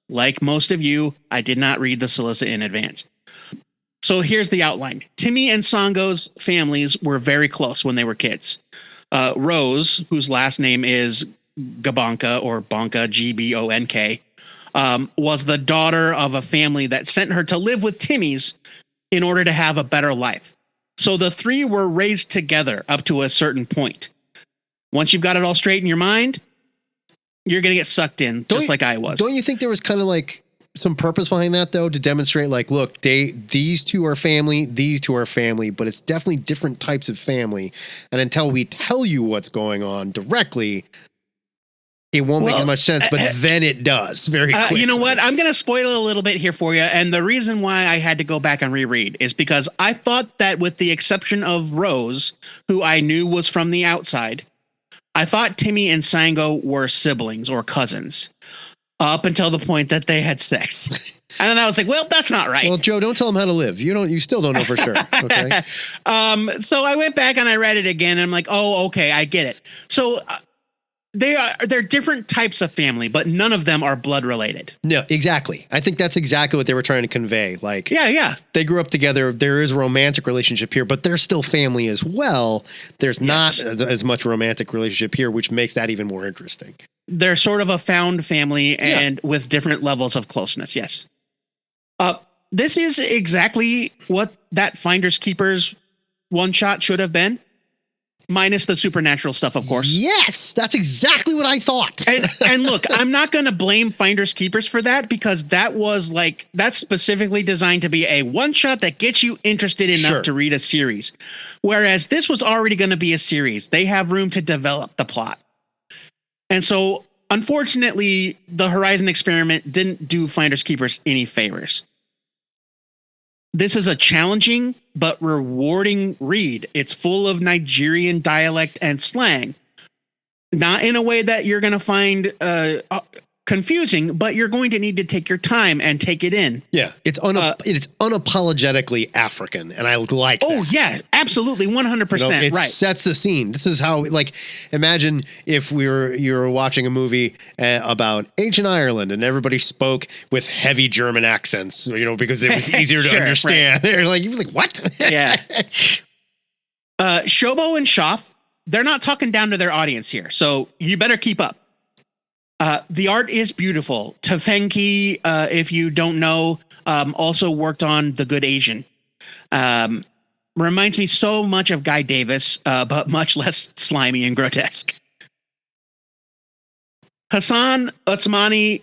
like most of you, I did not read the solicit in advance. So here's the outline. Timmy and Sango's families were very close when they were kids. Rose, whose last name is Gabonka or Bonka, Gbonk, was the daughter of a family that sent her to live with Timmy's in order to have a better life. So the three were raised together up to a certain point. Once you've got it all straight in your mind, you're going to get sucked in just like I was. Don't you think there was kind of like some purpose behind that, though, to demonstrate like, look, these two are family, but it's definitely different types of family. And until we tell you what's going on directly, it won't make as much sense, but then it does very quickly. You know what? I'm going to spoil a little bit here for you. And the reason why I had to go back and reread is because I thought that with the exception of Rose, who I knew was from the outside, I thought Timmy and Sango were siblings or cousins up until the point that they had sex. And then I was like, well, that's not right. Well, Joe, don't tell them how to live. You still don't know for sure. Okay. So I went back and I read it again and I'm like, oh, okay, I get it. So they're different types of family, but none of them are blood related. No, exactly. I think that's exactly what they were trying to convey. Like, yeah. They grew up together. There is a romantic relationship here, but they're still family as well. There's not as much romantic relationship here, which makes that even more interesting. They're sort of a found family and with different levels of closeness. Yes. This is exactly what that Finders Keepers one shot should have been. Minus the supernatural stuff, of course. Yes, that's exactly what I thought. and look, I'm not going to blame Finders Keepers for that because that's specifically designed to be a one shot that gets you interested enough to read a series. Whereas this was already going to be a series. They have room to develop the plot. And so, unfortunately, the Horizon experiment didn't do Finders Keepers any favors. This is a challenging but rewarding read. It's full of Nigerian dialect and slang. Not in a way that you're going to find confusing, but you're going to need to take your time and take it in. Yeah, it's unapologetically African, and I like that. Oh, yeah, absolutely, 100%. It right. sets the scene. This is how, like, imagine if you were watching a movie about ancient Ireland and everybody spoke with heavy German accents, because it was easier to understand. Right. You're like, what? Yeah. Shobo and Shoff, they're not talking down to their audience here, so you better keep up. The art is beautiful. Tafenki, if you don't know, also worked on The Good Asian. Reminds me so much of Guy Davis, but much less slimy and grotesque. Hassan Utsmani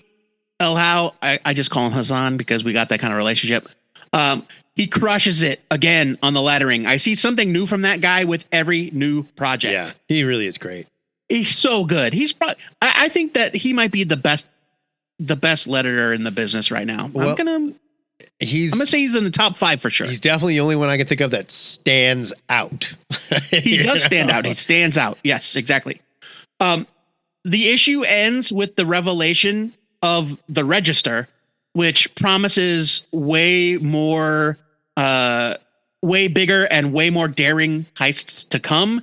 Elhau, I just call him Hassan because we got that kind of relationship. He crushes it again on the lettering. I see something new from that guy with every new project. Yeah, he really is great. He's so good. He's probably, I think that he might be the best letterer in the business right now. Well, I'm gonna say he's in the top 5 for sure. He's definitely the only one I can think of that stands out. He does stand out. He stands out. Yes, exactly. The issue ends with the revelation of the Register, which promises way more, way bigger and way more daring heists to come.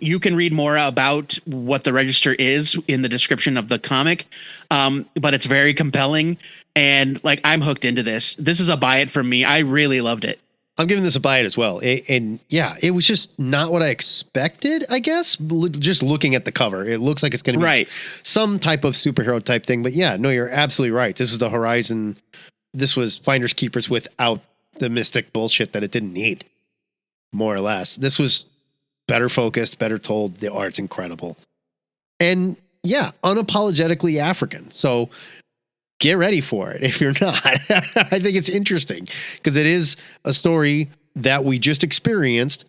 You can read more about what the Register is in the description of the comic, but it's very compelling. And I'm hooked into this. This is a buy it from me. I really loved it. I'm giving this a buy it as well. It was just not what I expected, I guess. Just looking at the cover, it looks like it's going to be some type of superhero type thing. But yeah, no, you're absolutely right. This is the Horizon. This was Finders Keepers without the mystic bullshit that it didn't need, more or less. This was better focused, better told. The art's incredible. And yeah, unapologetically African. So get ready for it if you're not. I think it's interesting because it is a story that we just experienced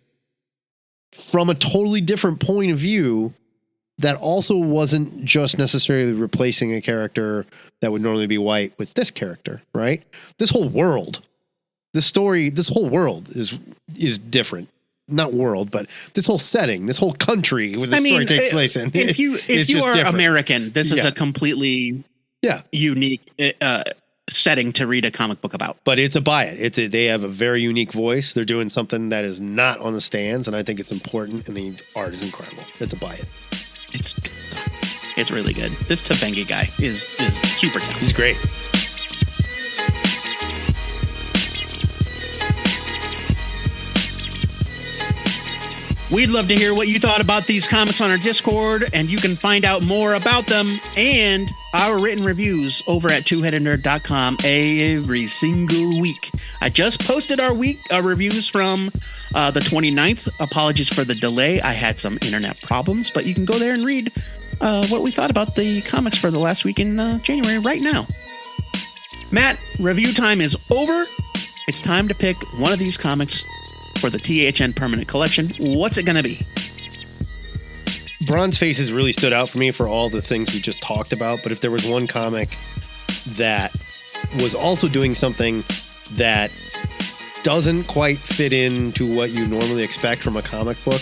from a totally different point of view that also wasn't just necessarily replacing a character that would normally be white with this character, right? This whole world, this whole world is different. Not world, but this whole setting, this whole country where the story takes place in. If you are different. American, this is a completely unique setting to read a comic book about. But it's a buy it. They have a very unique voice. They're doing something that is not on the stands, and I think it's important, and the art is incredible. It's a buy it. It's really good. This Tafengi guy is super talented. He's great. We'd love to hear what you thought about these comics on our Discord, and you can find out more about them and our written reviews over at twoheadednerd.com every single week. I just posted our reviews from the 29th. Apologies for the delay. I had some internet problems, but you can go there and read what we thought about the comics for the last week in January right now. Matt, review time is over. It's time to pick one of these comics for the THN Permanent Collection. What's it going to be? Bronze Faces really stood out for me for all the things we just talked about, but if there was one comic that was also doing something that doesn't quite fit into what you normally expect from a comic book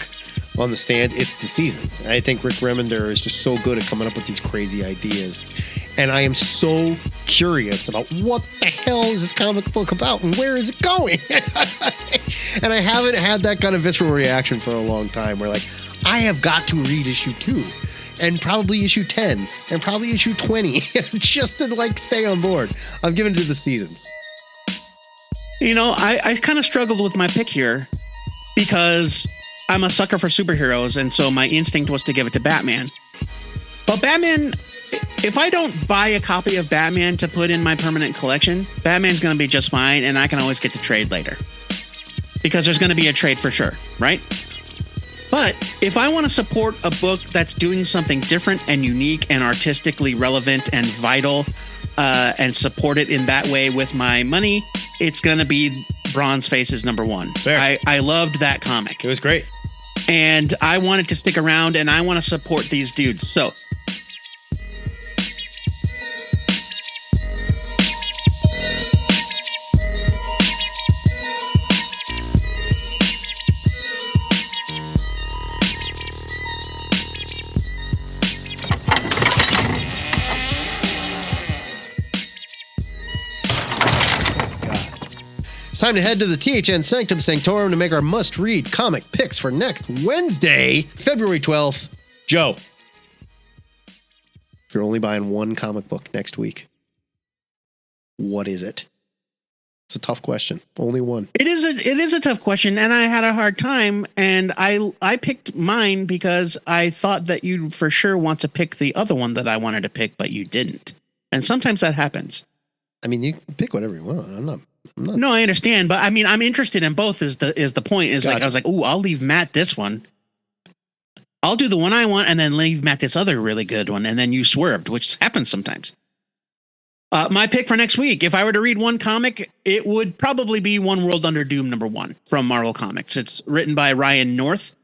on the stand, it's The Seasons. I think Rick Remender is just so good at coming up with these crazy ideas. And I am so curious about what the hell is this comic book about and where is it going? And I haven't had that kind of visceral reaction for a long time where I have got to read issue 2 and probably issue 10 and probably issue 20 just to stay on board. I'm giving it to The Seasons. I kind of struggled with my pick here because I'm a sucker for superheroes, and so my instinct was to give it to Batman. But Batman, if I don't buy a copy of Batman to put in my permanent collection, Batman's going to be just fine, and I can always get the trade later. Because there's going to be a trade for sure, right? But if I want to support a book that's doing something different and unique and artistically relevant and vital, and support it in that way with my money, it's going to be Bronze Faces #1. Fair. I loved that comic. It was great. And I wanted to stick around, and I want to support these dudes. So It's time to head to the THN Sanctum Sanctorum to make our must-read comic picks for next Wednesday, February 12th. Joe, if you're only buying one comic book next week, what is it? It's a tough question. Only one. It is a tough question, and I had a hard time, and I picked mine because I thought that you'd for sure want to pick the other one that I wanted to pick, but you didn't. And sometimes that happens. I mean, you can pick whatever you want. I'm not. No, I understand, but I mean, I'm interested in both. Is the point? Is Gotcha. like I was like, oh, I'll leave Matt this one. I'll do the one I want, and then leave Matt this other really good one, and then you swerved, which happens sometimes. My pick for next week, if I were to read one comic, it would probably be One World Under Doom #1 from Marvel Comics. It's written by Ryan North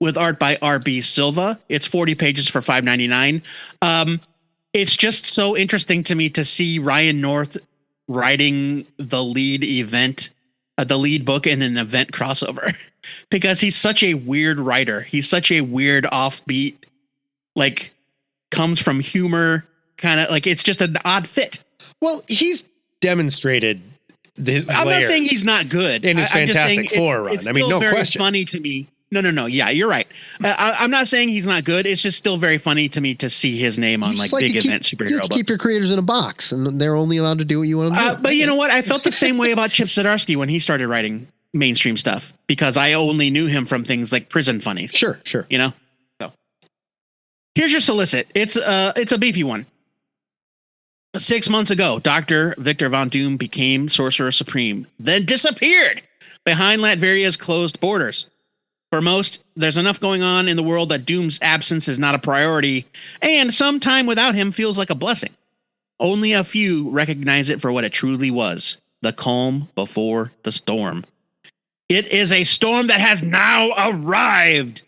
with art by R.B. Silva. It's 40 pages for $5.99. It's just so interesting to me to see Ryan North writing the lead event, the lead book in an event crossover, because he's such a weird writer. He's such a weird offbeat, like comes from humor, kind of like it's just an odd fit. Well, he's demonstrated his I'm not layers saying he's not good in his I'm just Fantastic saying Four run. It's I mean, still no very question. funny to me. No. Yeah, you're right. I'm not saying he's not good. It's just still very funny to me to see his name on like big event superhero You books. keep your creators in a box, and they're only allowed to do what you want them to do. But you know what? I felt the same way about Chip Zdarsky when he started writing mainstream stuff, because I only knew him from things like Prison Funnies. Sure. You know? So here's your solicit. It's a beefy one. 6 months ago, Dr. Victor Von Doom became Sorcerer Supreme, then disappeared behind Latveria's closed borders. For most, there's enough going on in the world that Doom's absence is not a priority, and some time without him feels like a blessing. Only a few recognize it for what it truly was, the calm before the storm. It is a storm that has now arrived.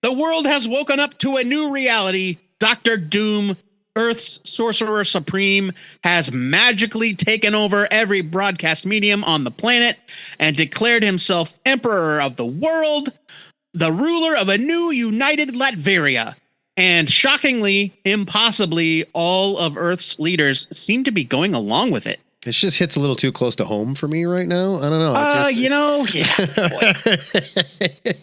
The world has woken up to a new reality. Dr. Doom, Earth's Sorcerer Supreme, has magically taken over every broadcast medium on the planet and declared himself Emperor of the world, the ruler of a new united Latveria. And shockingly, impossibly, all of Earth's leaders seem to be going along with it. It just hits a little too close to home for me right now. I don't know.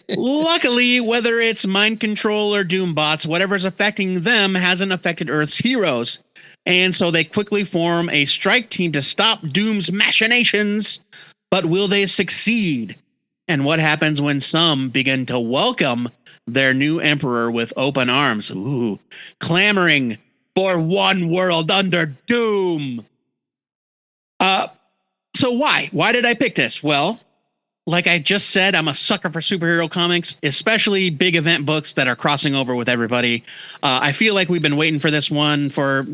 Luckily, whether it's mind control or Doom bots, whatever's affecting them hasn't affected Earth's heroes. And so they quickly form a strike team to stop Doom's machinations. But will they succeed? And what happens when some begin to welcome their new emperor with open arms? Ooh, clamoring for one world under Doom. So why did I pick this? Well, like I just said, I'm a sucker for superhero comics, especially big event books that are crossing over with everybody. I feel like we've been waiting for this one for,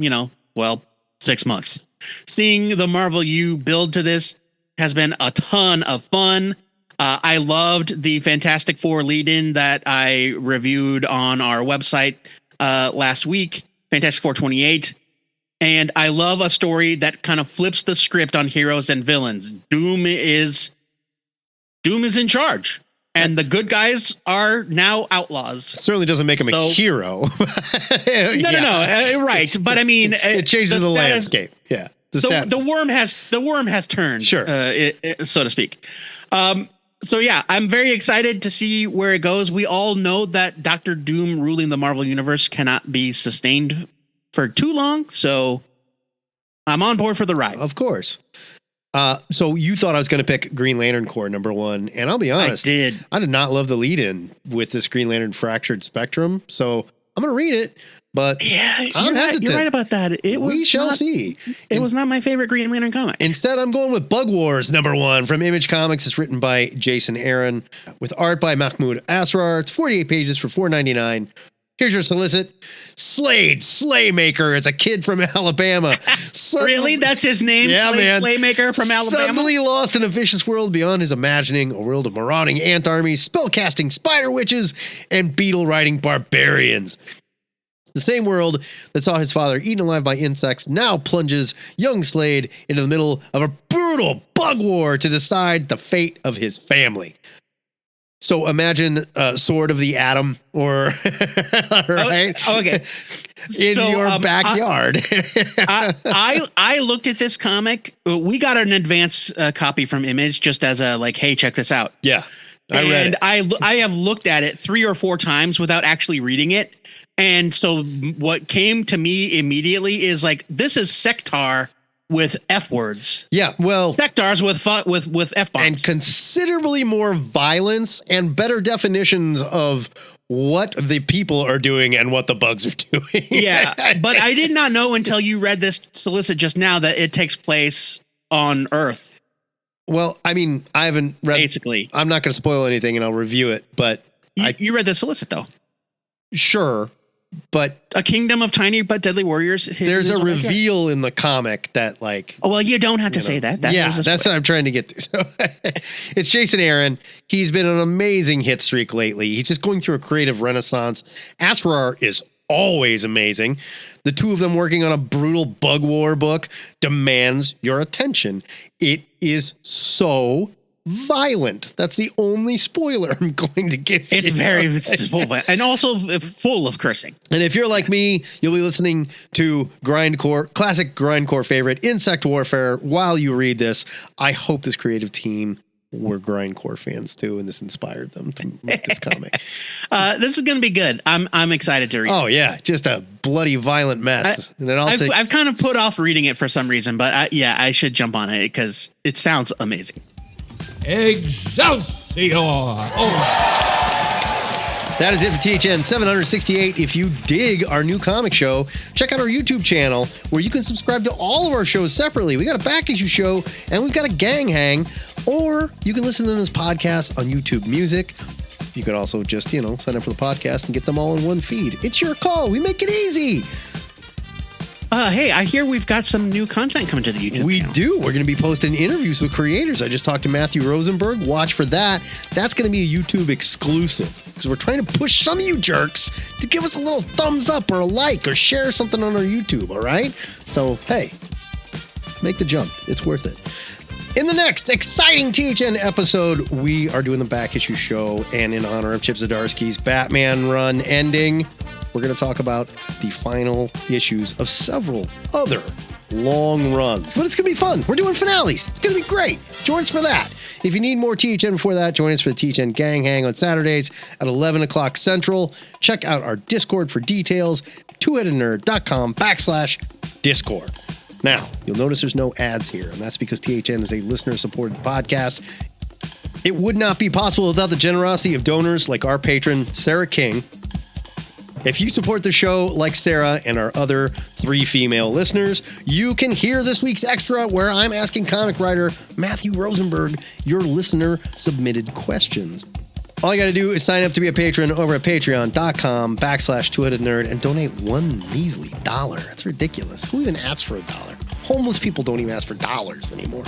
6 months. Seeing the Marvel U build to this has been a ton of fun. I loved the Fantastic Four lead-in that I reviewed on our website last week, Fantastic Four 28. And I love a story that kind of flips the script on heroes and villains. Doom is in charge, and the good guys are now outlaws. It certainly doesn't make him a hero. No, right. But I mean, it changes the landscape. Yeah. The worm has turned, sure, so to speak. So yeah, I'm very excited to see where it goes. We all know that Dr. Doom ruling the Marvel Universe cannot be sustained for too long, so I'm on board for the ride. Of course. So you thought I was going to pick Green Lantern Corps #1, and I'll be honest, I did not love the lead-in with this Green Lantern Fractured Spectrum, so I'm going to read it, but I'm hesitant. You're right about that. We shall see. It was not my favorite Green Lantern comic. Instead, I'm going with Bug Wars #1 from Image Comics. It's written by Jason Aaron with art by Mahmoud Asrar. It's 48 pages for $4.99. Here's your solicit. Slade Slaymaker is a kid from Alabama. Really? That's his name? Yeah, Slade Slaymaker from Alabama? Suddenly lost in a vicious world beyond his imagining, a world of marauding ant armies, spellcasting spider witches, and beetle-riding barbarians. The same world that saw his father eaten alive by insects now plunges young Slade into the middle of a brutal bug war to decide the fate of his family. So imagine Sword of the Atom, or right? Okay. in your backyard. I looked at this comic. We got an advance copy from Image just as a like, hey, check this out. Yeah, I read it. I have looked at it 3 or 4 times without actually reading it. And so what came to me immediately is like, this is Sectar with F words. Yeah, well, Sectars with F bombs and considerably more violence and better definitions of what the people are doing and what the bugs are doing. Yeah, but I did not know until you read this solicit just now that it takes place on Earth. Well, I mean, I haven't read. Basically, I'm not going to spoil anything, and I'll review it. But you read the solicit though. Sure. But a kingdom of tiny but deadly warriors. There's a reveal in the comic that like, oh, well, you don't have to say that. Yeah, that's what I'm trying to get to. So it's Jason Aaron. He's been an amazing hit streak lately. He's just going through a creative renaissance. Asrar is always amazing. The two of them working on a brutal bug war book demands your attention. It is so violent. That's the only spoiler I'm going to give you. It's very and also full of cursing. And if you're like me, you'll be listening to classic grindcore favorite Insect Warfare while you read this. I hope this creative team were grindcore fans too, and this inspired them to make this comic. This is going to be good. I'm excited to read. Oh yeah, just a bloody violent mess. And then I've kind of put off reading it for some reason, but I should jump on it because it sounds amazing. Excelsior! Oh. That is it for THN 768. If you dig our new comic show, check out our YouTube channel where you can subscribe to all of our shows separately. We got a back issue show and we've got a gang hang, or you can listen to them as podcasts on YouTube Music. You can also just, sign up for the podcast and get them all in one feed. It's your call. We make it easy. Hey, I hear we've got some new content coming to the YouTube channel. We do. We're going to be posting interviews with creators. I just talked to Matthew Rosenberg. Watch for that. That's going to be a YouTube exclusive because we're trying to push some of you jerks to give us a little thumbs up or a like or share something on our YouTube, all right? So, hey, make the jump. It's worth it. In the next exciting THN episode, we are doing the back issue show, and in honor of Chip Zdarsky's Batman run ending, we're going to talk about the final issues of several other long runs. But it's going to be fun. We're doing finales. It's going to be great. Join us for that. If you need more THN before that, join us for the THN Gang Hang on Saturdays at 11 o'clock Central. Check out our Discord for details, twoheadednerd.com/Discord. Now, you'll notice there's no ads here, and that's because THN is a listener-supported podcast. It would not be possible without the generosity of donors like our patron, Sarah King. If you support the show like Sarah and our other 3 female listeners, you can hear this week's extra where I'm asking comic writer Matthew Rosenberg your listener-submitted questions. All you got to do is sign up to be a patron over at patreon.com/twoheadednerd and donate $1 measly. That's ridiculous. Who even asks for $1? Homeless people don't even ask for dollars anymore.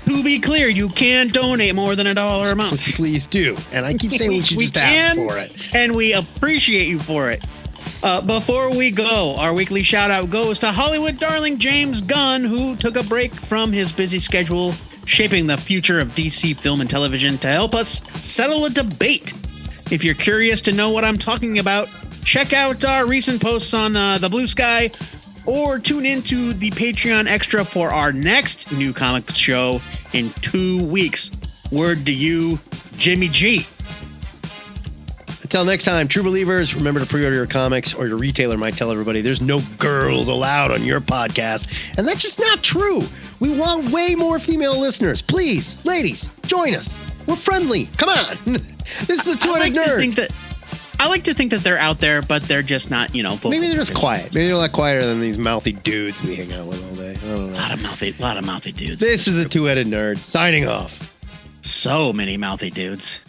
To be clear, you can donate more than $1 amount. Please do. And I keep saying we should just ask for it. And we appreciate you for it. Before we go, our weekly shout out goes to Hollywood darling James Gunn, who took a break from his busy schedule shaping the future of DC film and television to help us settle a debate. If you're curious to know what I'm talking about, check out our recent posts on the Blue Sky, or tune into the Patreon Extra for our next new comic show in 2 weeks. Word to you, Jimmy G. Until next time, true believers, remember to pre-order your comics, or your retailer might tell everybody there's no girls allowed on your podcast. And that's just not true. We want way more female listeners. Please, ladies, join us. We're friendly. Come on. This is a two-headed nerd. I like to think that they're out there, but they're just not, vocal. Maybe they're just quiet. Maybe they're a lot quieter than these mouthy dudes we hang out with all day. I don't know. A lot of mouthy dudes. This is a two-headed nerd signing off. So many mouthy dudes.